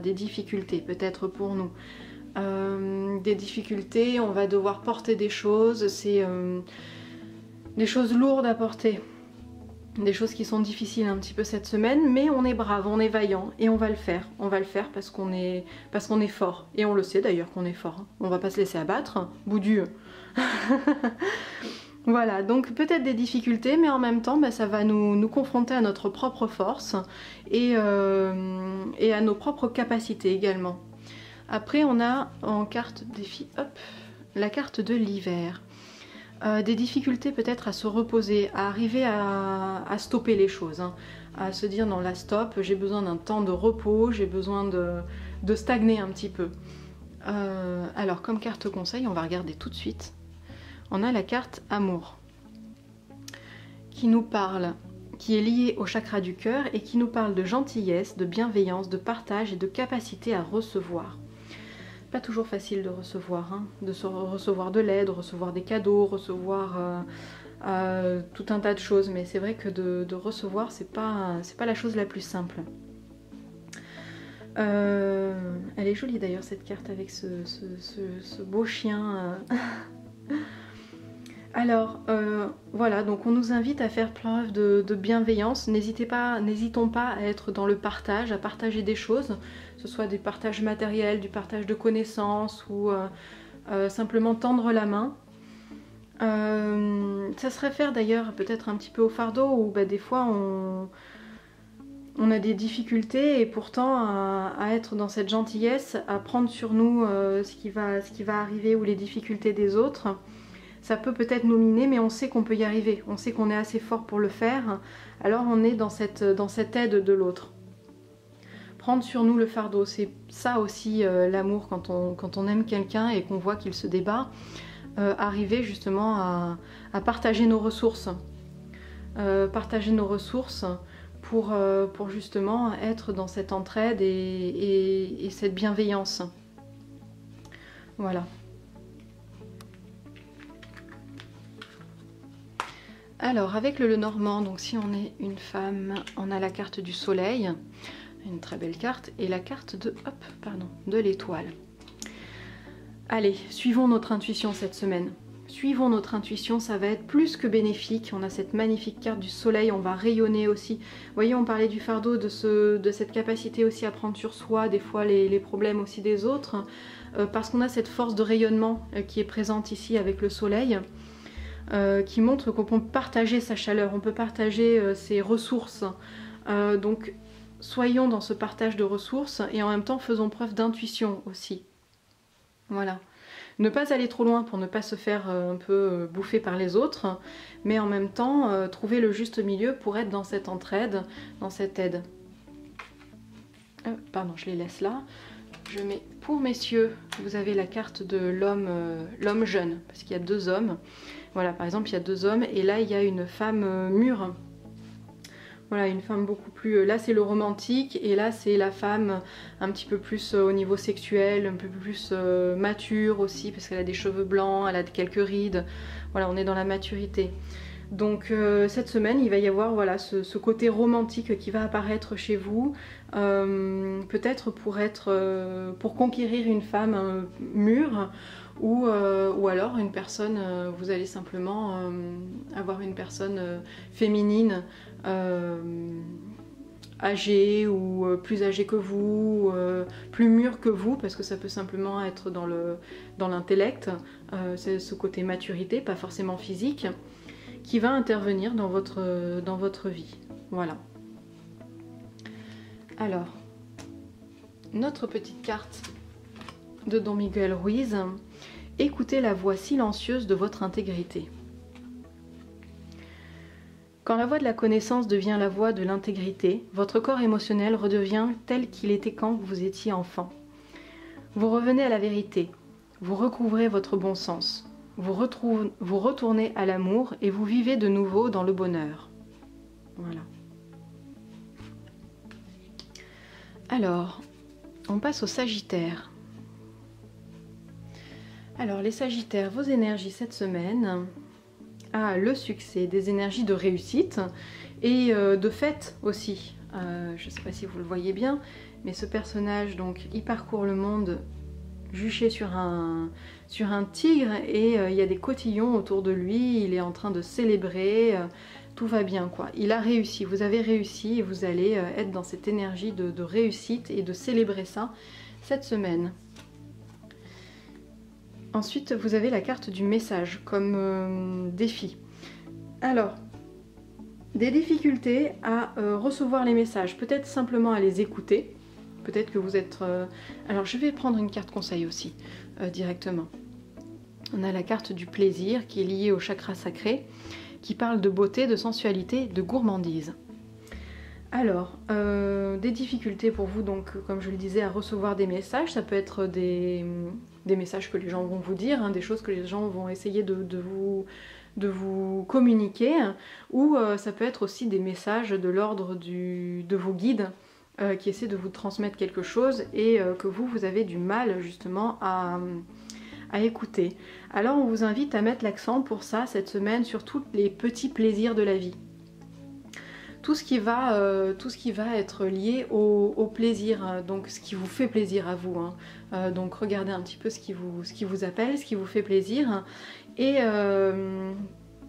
des difficultés peut-être pour nous. Des difficultés, on va devoir porter des choses, c'est des choses lourdes à porter. Des choses qui sont difficiles un petit peu cette semaine, mais on est brave, on est vaillant et on va le faire. On va le faire parce qu'on est fort. Et on le sait d'ailleurs qu'on est fort. Hein. On va pas se laisser abattre, boudu. Voilà, donc peut-être des difficultés, mais en même temps, ça va nous confronter à notre propre force et à nos propres capacités également. Après, on a en carte défi, hop, la carte de l'hiver. Des difficultés peut-être à se reposer, à arriver à stopper les choses, hein, à se dire non, là stop, j'ai besoin d'un temps de repos, j'ai besoin de stagner un petit peu. Alors comme carte conseil, on va regarder tout de suite. On a la carte amour qui nous parle, qui est liée au chakra du cœur et qui nous parle de gentillesse, de bienveillance, de partage et de capacité à recevoir. Pas toujours facile de recevoir, hein, recevoir de l'aide, recevoir des cadeaux, recevoir tout un tas de choses, mais c'est vrai que de recevoir, c'est pas la chose la plus simple. Elle est jolie d'ailleurs cette carte avec ce beau chien. Alors voilà, donc on nous invite à faire preuve de bienveillance. N'hésitons pas à être dans le partage, à partager des choses, que ce soit des partages matériels, du partage de connaissances ou simplement tendre la main. Ça se réfère d'ailleurs peut-être un petit peu au fardeau où des fois on a des difficultés et pourtant à être dans cette gentillesse, à prendre sur nous ce qui va arriver ou les difficultés des autres. Ça peut peut-être nous miner, mais on sait qu'on peut y arriver. On sait qu'on est assez fort pour le faire. Alors on est dans cette aide de l'autre. Prendre sur nous le fardeau, c'est ça aussi l'amour quand on aime quelqu'un et qu'on voit qu'il se débat. Arriver justement à partager nos ressources. Partager nos ressources pour justement être dans cette entraide et cette bienveillance. Voilà. Alors avec le Lenormand, donc si on est une femme, on a la carte du soleil, une très belle carte, et la carte de l'étoile. Allez, suivons notre intuition cette semaine. Suivons notre intuition, ça va être plus que bénéfique. On a cette magnifique carte du soleil, on va rayonner aussi. Vous voyez, on parlait du fardeau, de cette capacité aussi à prendre sur soi, des fois les problèmes aussi des autres, parce qu'on a cette force de rayonnement qui est présente ici avec le soleil. Qui montre qu'on peut partager sa chaleur, on peut partager ses ressources. Donc soyons dans ce partage de ressources et en même temps faisons preuve d'intuition aussi. Voilà. Ne pas aller trop loin pour ne pas se faire un peu bouffer par les autres, mais en même temps trouver le juste milieu pour être dans cette entraide, dans cette aide. Pardon, je les laisse là. Je mets pour messieurs, vous avez la carte de l'homme jeune, parce qu'il y a deux hommes. Voilà, par exemple, il y a deux hommes et là, il y a une femme mûre. Voilà, une femme beaucoup plus... Là, c'est le romantique et là, c'est la femme un petit peu plus au niveau sexuel, un peu plus mature aussi, parce qu'elle a des cheveux blancs, elle a quelques rides. Voilà, on est dans la maturité. Donc cette semaine, il va y avoir voilà, ce côté romantique qui va apparaître chez vous, peut-être pour conquérir une femme mûre, ou alors une personne, vous allez simplement avoir une personne féminine, âgée ou plus âgée que vous, plus mûre que vous, parce que ça peut simplement être dans l'intellect, c'est ce côté maturité, pas forcément physique, qui va intervenir dans votre vie. Voilà. Alors, notre petite carte de Don Miguel Ruiz, écoutez la voix silencieuse de votre intégrité. Quand la voix de la connaissance devient la voix de l'intégrité, votre corps émotionnel redevient tel qu'il était quand vous étiez enfant. Vous revenez à la vérité, vous recouvrez votre bon sens. Vous retournez à l'amour et vous vivez de nouveau dans le bonheur. Voilà. Alors, on passe au Sagittaire. Alors, les Sagittaires, vos énergies cette semaine, à le succès, des énergies de réussite et de fête aussi. Je ne sais pas si vous le voyez bien, mais ce personnage, donc, il parcourt le monde juché sur un tigre et il y a des cotillons autour de lui, il est en train de célébrer, tout va bien quoi. Il a réussi, vous avez réussi et vous allez être dans cette énergie de réussite et de célébrer ça cette semaine. Ensuite, vous avez la carte du message comme défi. Alors, des difficultés à recevoir les messages, peut-être simplement à les écouter. Peut-être que vous êtes... Alors, je vais prendre une carte conseil aussi, directement. On a la carte du plaisir qui est liée au chakra sacré, qui parle de beauté, de sensualité, de gourmandise. Alors, des difficultés pour vous, donc, comme je le disais, à recevoir des messages. Ça peut être des messages que les gens vont vous dire, hein, des choses que les gens vont essayer de vous communiquer, ou ça peut être aussi des messages de l'ordre de vos guides qui essaient de vous transmettre quelque chose et que vous avez du mal justement à écouter. Alors on vous invite à mettre l'accent pour ça cette semaine sur tous les petits plaisirs de la vie. Tout ce qui va être lié au plaisir, donc ce qui vous fait plaisir à vous. Hein. Donc regardez un petit peu ce qui vous appelle, ce qui vous fait plaisir. Et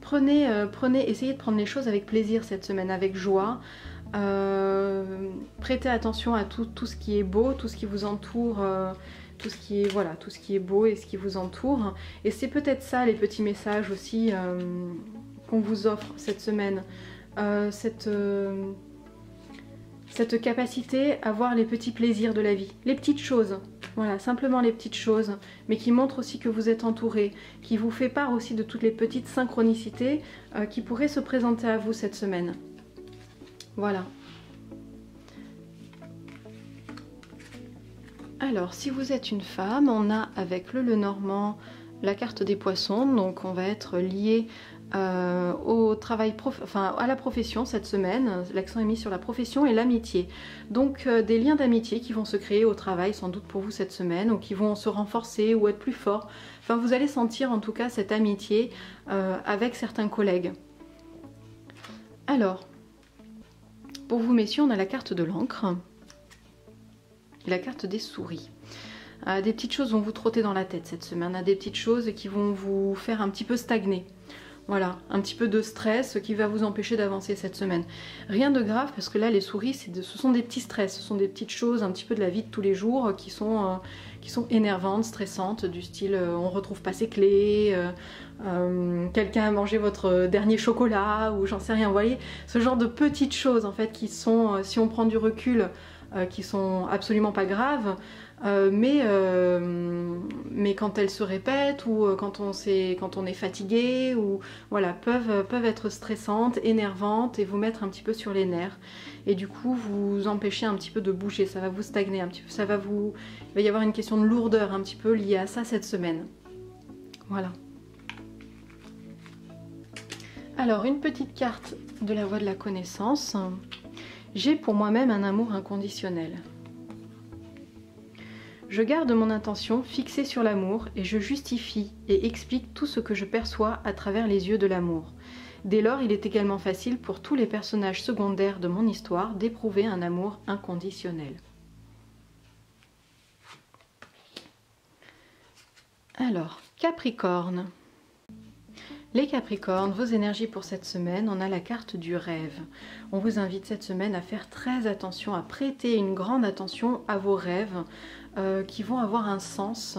essayez de prendre les choses avec plaisir cette semaine, avec joie. Prêtez attention à tout ce qui est beau, tout ce qui vous entoure, tout ce qui est beau et ce qui vous entoure. Et c'est peut-être ça les petits messages aussi qu'on vous offre cette semaine. Cette capacité à voir les petits plaisirs de la vie, les petites choses, voilà, simplement les petites choses, mais qui montrent aussi que vous êtes entouré, qui vous fait part aussi de toutes les petites synchronicités qui pourraient se présenter à vous cette semaine. Voilà. Alors, si vous êtes une femme, on a avec le Lenormand la carte des poissons, donc on va être lié au travail, à la profession cette semaine. L'accent est mis sur la profession et l'amitié. Donc des liens d'amitié qui vont se créer au travail sans doute pour vous cette semaine, ou qui vont se renforcer ou être plus forts. Enfin, vous allez sentir en tout cas cette amitié avec certains collègues. Alors, pour vous messieurs, on a la carte de l'encre et la carte des souris. Des petites choses vont vous trotter dans la tête cette semaine, des petites choses qui vont vous faire un petit peu stagner. Voilà, un petit peu de stress qui va vous empêcher d'avancer cette semaine. Rien de grave parce que là les souris ce sont des petits stress, ce sont des petites choses un petit peu de la vie de tous les jours qui sont énervantes, stressantes, du style on retrouve pas ses clés, quelqu'un a mangé votre dernier chocolat ou j'en sais rien, vous voyez, ce genre de petites choses en fait qui sont, si on prend du recul, qui sont absolument pas graves. Mais quand elles se répètent ou quand on est fatigué ou voilà, peuvent être stressantes, énervantes et vous mettre un petit peu sur les nerfs et du coup vous empêcher un petit peu de bouger, ça va vous stagner un petit peu, il va y avoir une question de lourdeur un petit peu liée à ça cette semaine. Voilà. Alors une petite carte de la voie de la connaissance. J'ai pour moi-même un amour inconditionnel. Je garde mon intention fixée sur l'amour et je justifie et explique tout ce que je perçois à travers les yeux de l'amour. Dès lors, il est également facile pour tous les personnages secondaires de mon histoire d'éprouver un amour inconditionnel. Alors, Capricorne. Les Capricornes, vos énergies pour cette semaine, on a la carte du rêve. On vous invite cette semaine à faire très attention, à prêter une grande attention à vos rêves qui vont avoir un sens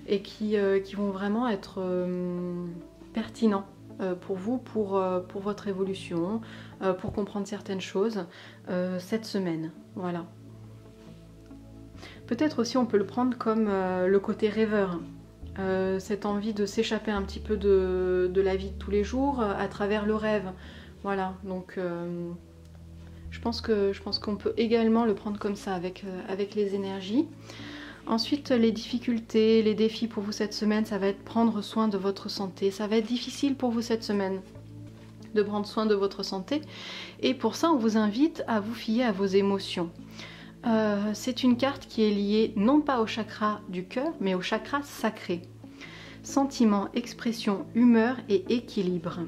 et qui vont vraiment être pertinents pour vous, pour votre évolution, pour comprendre certaines choses cette semaine. Voilà. Peut-être aussi on peut le prendre comme le côté rêveur. Cette envie de s'échapper un petit peu de la vie de tous les jours à travers le rêve. Voilà, donc je pense qu'on peut également le prendre comme ça avec les énergies. Ensuite, les difficultés, les défis pour vous cette semaine, ça va être prendre soin de votre santé. Ça va être difficile pour vous cette semaine de prendre soin de votre santé. Et pour ça, on vous invite à vous fier à vos émotions. C'est une carte qui est liée non pas au chakra du cœur, mais au chakra sacré. sentiments, expression, humeur et équilibre.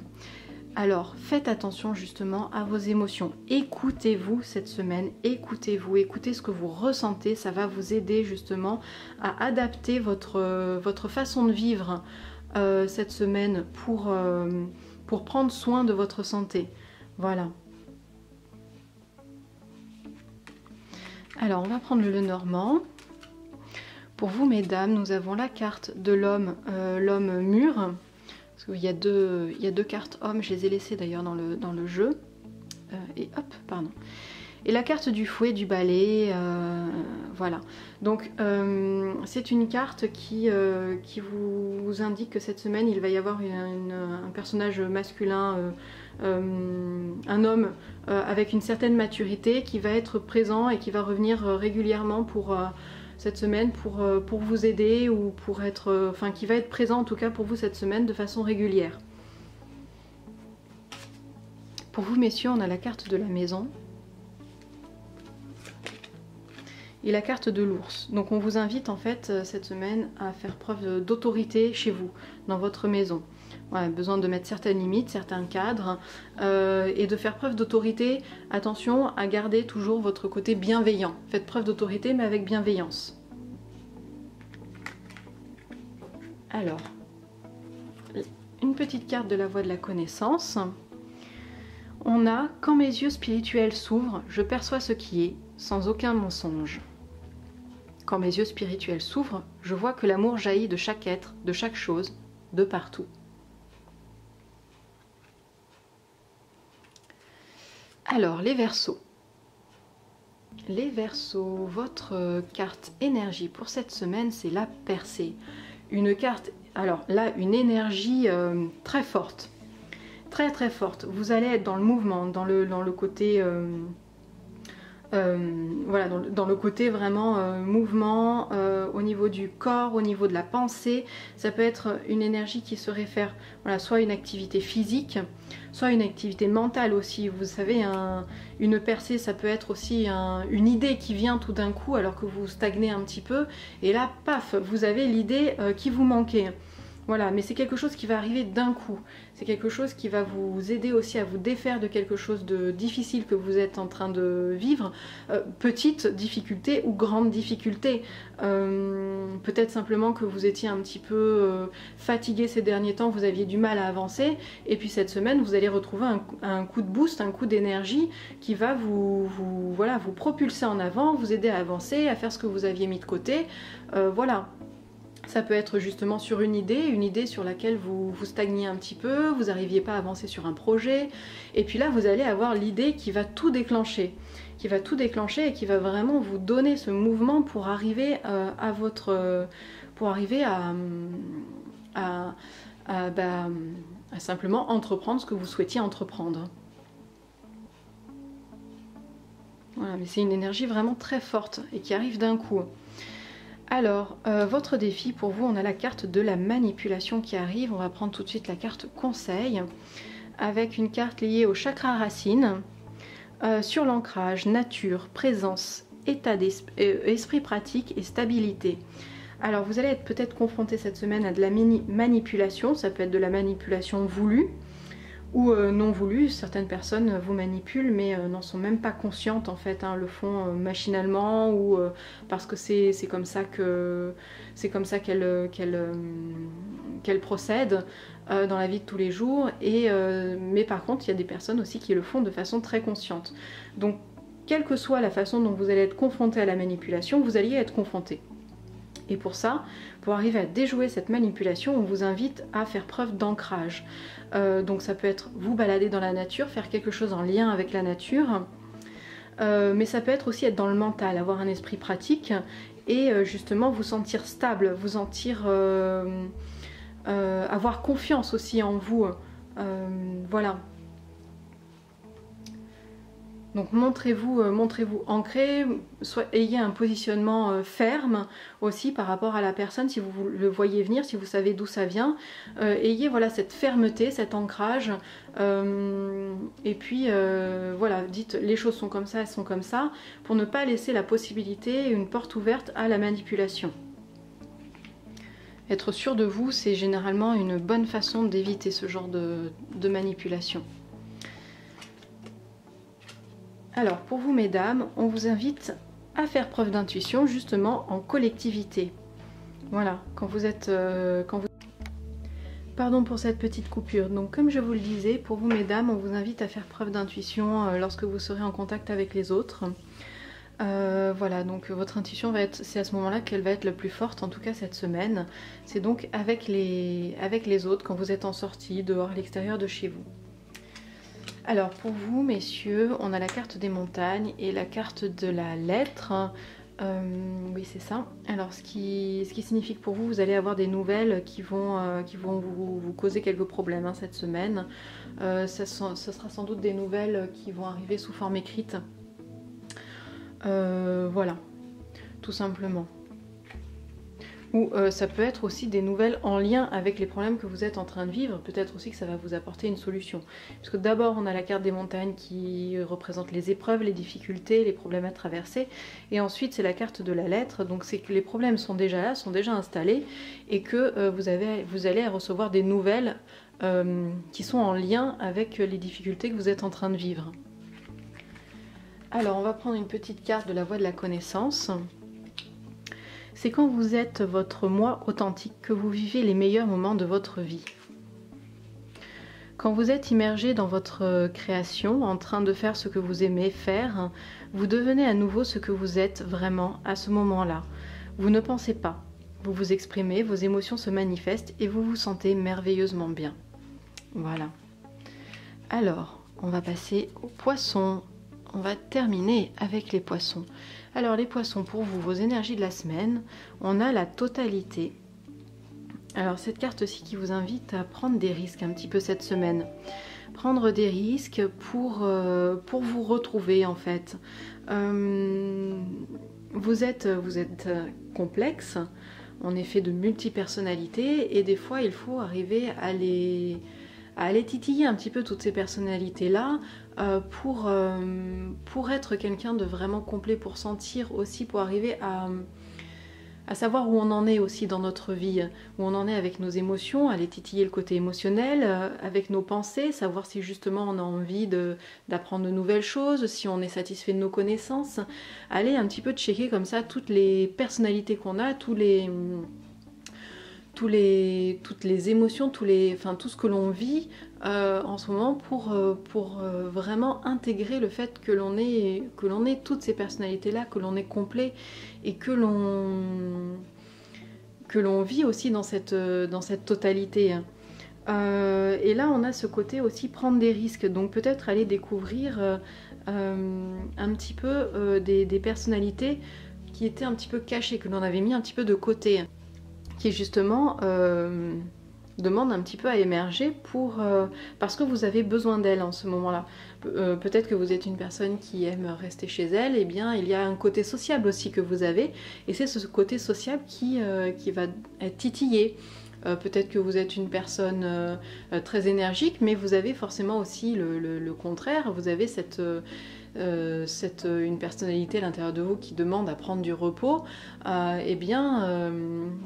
Alors faites attention justement à vos émotions. Écoutez-vous cette semaine, écoutez-vous, écoutez ce que vous ressentez, ça va vous aider justement à adapter votre façon de vivre cette semaine pour prendre soin de votre santé. Voilà. Alors on va prendre le Lenormand. Pour vous mesdames, nous avons la carte de l'homme, l'homme mûr. Parce qu'il y a deux cartes hommes, je les ai laissées d'ailleurs dans le jeu. Et hop, pardon. Et la carte du fouet, du balai, voilà. Donc c'est une carte qui vous indique que cette semaine il va y avoir un personnage masculin, un homme avec une certaine maturité qui va être présent et qui va revenir régulièrement pour cette semaine pour vous aider ou pour être, enfin qui va être présent en tout cas pour vous cette semaine de façon régulière. Pour vous messieurs, on a la carte de la maison et la carte de l'ours. Donc on vous invite en fait cette semaine à faire preuve d'autorité chez vous, dans votre maison. Voilà, besoin de mettre certaines limites, certains cadres et de faire preuve d'autorité. Attention à garder toujours votre côté bienveillant. Faites preuve d'autorité mais avec bienveillance. Alors, une petite carte de la voie de la connaissance. On a « Quand mes yeux spirituels s'ouvrent, je perçois ce qui est, sans aucun mensonge. Quand mes yeux spirituels s'ouvrent, je vois que l'amour jaillit de chaque être, de chaque chose, de partout. » Alors, les Verseaux. Les Verseaux, votre carte énergie pour cette semaine, c'est la percée. Une carte, alors là, une énergie très forte. Très très forte. Vous allez être dans le mouvement, dans le côté... voilà, dans le côté vraiment mouvement, au niveau du corps, au niveau de la pensée. Ça peut être une énergie qui se réfère, voilà, soit à une activité physique, soit une activité mentale aussi. Vous savez, une percée, ça peut être aussi une idée qui vient tout d'un coup alors que vous stagnez un petit peu. Et là, paf, vous avez l'idée qui vous manquait. Voilà, mais c'est quelque chose qui va arriver d'un coup. C'est quelque chose qui va vous aider aussi à vous défaire de quelque chose de difficile que vous êtes en train de vivre. Petite difficulté ou grande difficulté. Peut-être simplement que vous étiez un petit peu fatigué ces derniers temps, vous aviez du mal à avancer. Et puis cette semaine, vous allez retrouver un coup de boost, un coup d'énergie qui va voilà, vous propulser en avant, vous aider à avancer, à faire ce que vous aviez mis de côté. Voilà. Ça peut être justement sur une idée sur laquelle vous stagniez un petit peu, vous n'arriviez pas à avancer sur un projet, et puis là vous allez avoir l'idée qui va tout déclencher, et qui va vraiment vous donner ce mouvement pour arriver à simplement entreprendre ce que vous souhaitiez entreprendre. Voilà, mais c'est une énergie vraiment très forte et qui arrive d'un coup. Alors, votre défi pour vous, on a la carte de la manipulation qui arrive. On va prendre tout de suite la carte conseil, avec une carte liée au chakra racine, sur l'ancrage, nature, présence, état d'esprit pratique et stabilité. Alors, vous allez être peut-être confronté cette semaine à de la manipulation. Ça peut être de la manipulation voulue ou non voulue. Certaines personnes vous manipulent mais n'en sont même pas conscientes en fait, le font machinalement ou parce que c'est comme ça qu'elles procèdent dans la vie de tous les jours. Mais par contre il y a des personnes aussi qui le font de façon très consciente. Donc quelle que soit la façon dont vous allez être confronté à la manipulation, vous alliez être confronté. Et pour ça, pour arriver à déjouer cette manipulation, on vous invite à faire preuve d'ancrage. Donc ça peut être vous balader dans la nature, faire quelque chose en lien avec la nature, mais ça peut être aussi être dans le mental, avoir un esprit pratique et justement vous sentir stable, vous sentir avoir confiance aussi en vous. Voilà. Donc montrez-vous ancré, ayez un positionnement ferme aussi par rapport à la personne si vous le voyez venir, si vous savez d'où ça vient. Ayez voilà, cette fermeté, cet ancrage. Et puis voilà, dites les choses sont comme ça, elles sont comme ça, pour ne pas laisser la possibilité, une porte ouverte à la manipulation. Être sûr de vous, c'est généralement une bonne façon d'éviter ce genre de manipulation. Alors pour vous mesdames, on vous invite à faire preuve d'intuition justement en collectivité. Voilà, quand vous êtes... Pardon pour cette petite coupure. Donc comme je vous le disais, pour vous mesdames, on vous invite à faire preuve d'intuition lorsque vous serez en contact avec les autres. Voilà, donc votre intuition va être, c'est à ce moment-là qu'elle va être le plus forte, en tout cas cette semaine. C'est donc avec les autres, quand vous êtes en sortie, dehors, à l'extérieur de chez vous. Alors pour vous, messieurs, on a la carte des montagnes et la carte de la lettre. Oui, c'est ça. Alors ce qui signifie que pour vous, vous allez avoir des nouvelles qui vont vous causer quelques problèmes cette semaine. Ce sera sans doute des nouvelles qui vont arriver sous forme écrite. Voilà, tout simplement. Ou ça peut être aussi des nouvelles en lien avec les problèmes que vous êtes en train de vivre. Peut-être aussi que ça va vous apporter une solution. Parce que d'abord, on a la carte des montagnes qui représente les épreuves, les difficultés, les problèmes à traverser. Et ensuite, c'est la carte de la lettre. Donc c'est que les problèmes sont déjà là, sont déjà installés. Et que vous allez recevoir des nouvelles qui sont en lien avec les difficultés que vous êtes en train de vivre. Alors, on va prendre une petite carte de la voie de la connaissance. C'est quand vous êtes votre moi authentique que vous vivez les meilleurs moments de votre vie. Quand vous êtes immergé dans votre création, en train de faire ce que vous aimez faire, vous devenez à nouveau ce que vous êtes vraiment à ce moment-là. Vous ne pensez pas, vous vous exprimez, vos émotions se manifestent et vous vous sentez merveilleusement bien. Voilà. Alors, on va passer aux poissons. On va terminer avec les poissons. Alors les poissons, pour vous, vos énergies de la semaine, on a la totalité. Alors cette carte-ci qui vous invite à prendre des risques un petit peu cette semaine. Prendre des risques pour vous retrouver en fait. Vous êtes complexe, on est fait de multipersonnalités et des fois il faut arriver à aller titiller un petit peu toutes ces personnalités-là pour être quelqu'un de vraiment complet, pour sentir aussi, pour arriver à savoir où on en est aussi dans notre vie, où on en est avec nos émotions, aller titiller le côté émotionnel, avec nos pensées, savoir si justement on a envie d'apprendre de nouvelles choses, si on est satisfait de nos connaissances, aller un petit peu checker comme ça toutes les personnalités qu'on a, toutes les émotions, tout ce que l'on vit en ce moment pour vraiment intégrer le fait que l'on ait toutes ces personnalités-là, que l'on est complet et que l'on vit aussi dans cette totalité. Et là, on a ce côté aussi prendre des risques, donc peut-être aller découvrir un petit peu des personnalités qui étaient un petit peu cachées, que l'on avait mis un petit peu de côté, qui justement demande un petit peu à émerger parce que vous avez besoin d'elle en ce moment-là. Peut-être que vous êtes une personne qui aime rester chez elle, et bien il y a un côté sociable aussi que vous avez, et c'est ce côté sociable qui va être titillé. Peut-être que vous êtes une personne très énergique, mais vous avez forcément aussi le contraire, vous avez une personnalité à l'intérieur de vous qui demande à prendre du repos.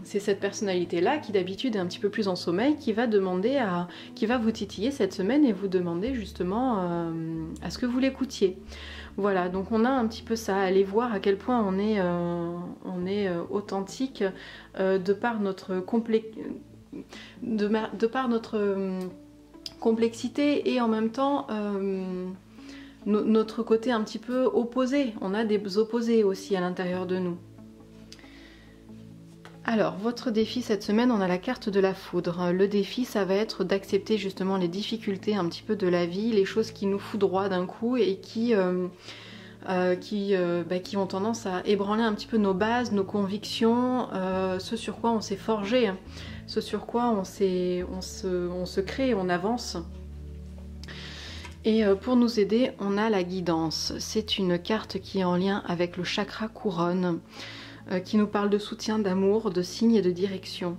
C'est cette personnalité-là qui d'habitude est un petit peu plus en sommeil, qui va vous titiller cette semaine et vous demander justement à ce que vous l'écoutiez. Voilà, donc on a un petit peu ça, allez voir à quel point on est authentique de par notre complexité et en même temps notre côté un petit peu opposé. On a des opposés aussi à l'intérieur de nous. Alors, votre défi cette semaine, on a la carte de la foudre. Le défi, ça va être d'accepter justement les difficultés un petit peu de la vie, les choses qui nous foudroient d'un coup et qui ont tendance à ébranler un petit peu nos bases, nos convictions, ce sur quoi on s'est forgé, ce sur quoi on se crée, on avance. Et pour nous aider, on a la guidance. C'est une carte qui est en lien avec le chakra couronne, qui nous parle de soutien, d'amour, de signes et de direction.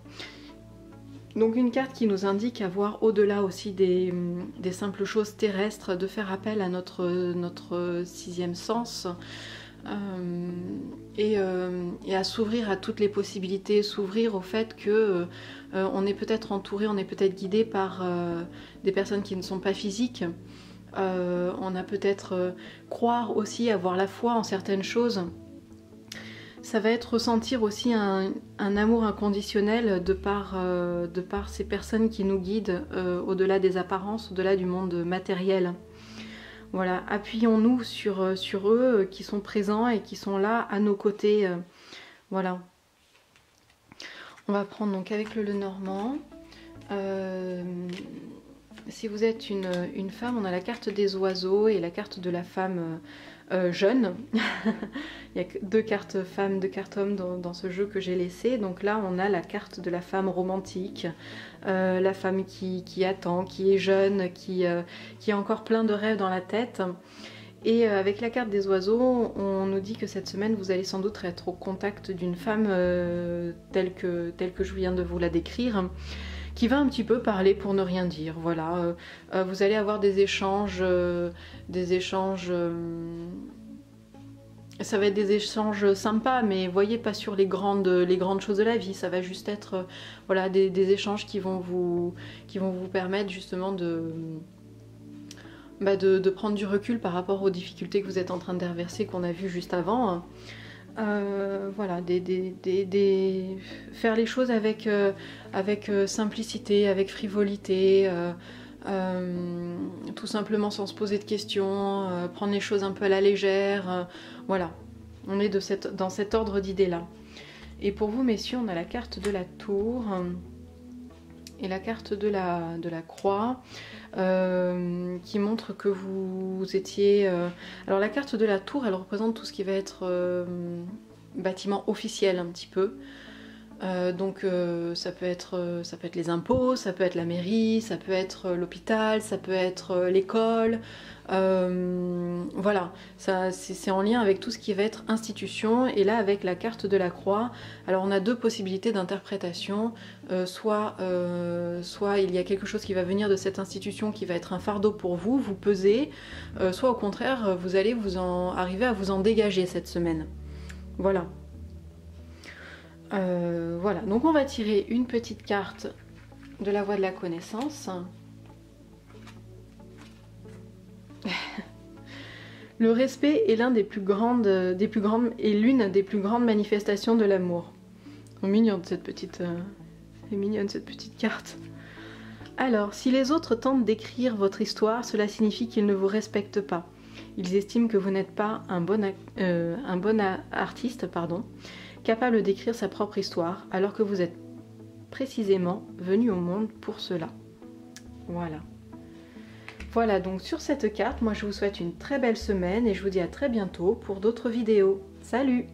Donc une carte qui nous indique à voir au-delà aussi des simples choses terrestres, de faire appel à notre sixième sens, et à s'ouvrir à toutes les possibilités, s'ouvrir au fait que on est peut-être entouré, on est peut-être guidé par des personnes qui ne sont pas physiques. On a peut-être croire aussi, avoir la foi en certaines choses. Ça va être ressentir aussi un amour inconditionnel de par ces personnes qui nous guident au-delà des apparences, au-delà du monde matériel. Voilà, appuyons-nous sur eux qui sont présents et qui sont là à nos côtés. Voilà. On va prendre donc avec le Lenormand. Si vous êtes une femme, on a la carte des oiseaux et la carte de la femme jeune. Il y a 2 cartes femmes, 2 cartes hommes dans ce jeu que j'ai laissé. Donc là, on a la carte de la femme romantique, la femme qui attend, qui est jeune, qui a encore plein de rêves dans la tête. Et avec la carte des oiseaux, on nous dit que cette semaine, vous allez sans doute être au contact d'une femme telle que je viens de vous la décrire, qui va un petit peu parler pour ne rien dire. Voilà, vous allez avoir des échanges, ça va être des échanges sympas, mais voyez, pas sur les grandes choses de la vie. Ça va juste être voilà, des échanges qui vont vous permettre justement de prendre du recul par rapport aux difficultés que vous êtes en train de traverser, qu'on a vu juste avant. Voilà, faire les choses avec simplicité, avec frivolité, tout simplement sans se poser de questions, prendre les choses un peu à la légère. Voilà, on est dans cet ordre d'idées là. Et pour vous, messieurs, on a la carte de la tour et la carte de la croix, qui montre que vous étiez... Alors la carte de la tour, elle représente tout ce qui va être bâtiment officiel un petit peu. Donc ça peut être les impôts, ça peut être la mairie, ça peut être l'hôpital, ça peut être l'école. Voilà, c'est en lien avec tout ce qui va être institution. Et là, avec la carte de la croix, alors on a 2 possibilités d'interprétation. Soit il y a quelque chose qui va venir de cette institution qui va être un fardeau pour vous, vous peser, soit au contraire, vous allez arriver à vous en dégager cette semaine. Voilà. Voilà, donc on va tirer une petite carte de la voie de la connaissance. Le respect est l'une des plus grandes manifestations de l'amour. C'est mignonne cette petite carte. Alors, si les autres tentent d'écrire votre histoire, cela signifie qu'ils ne vous respectent pas. Ils estiment que vous n'êtes pas un bon artiste, capable d'écrire sa propre histoire, alors que vous êtes précisément venu au monde pour cela. Voilà. Voilà, donc sur cette carte, moi je vous souhaite une très belle semaine et je vous dis à très bientôt pour d'autres vidéos. Salut!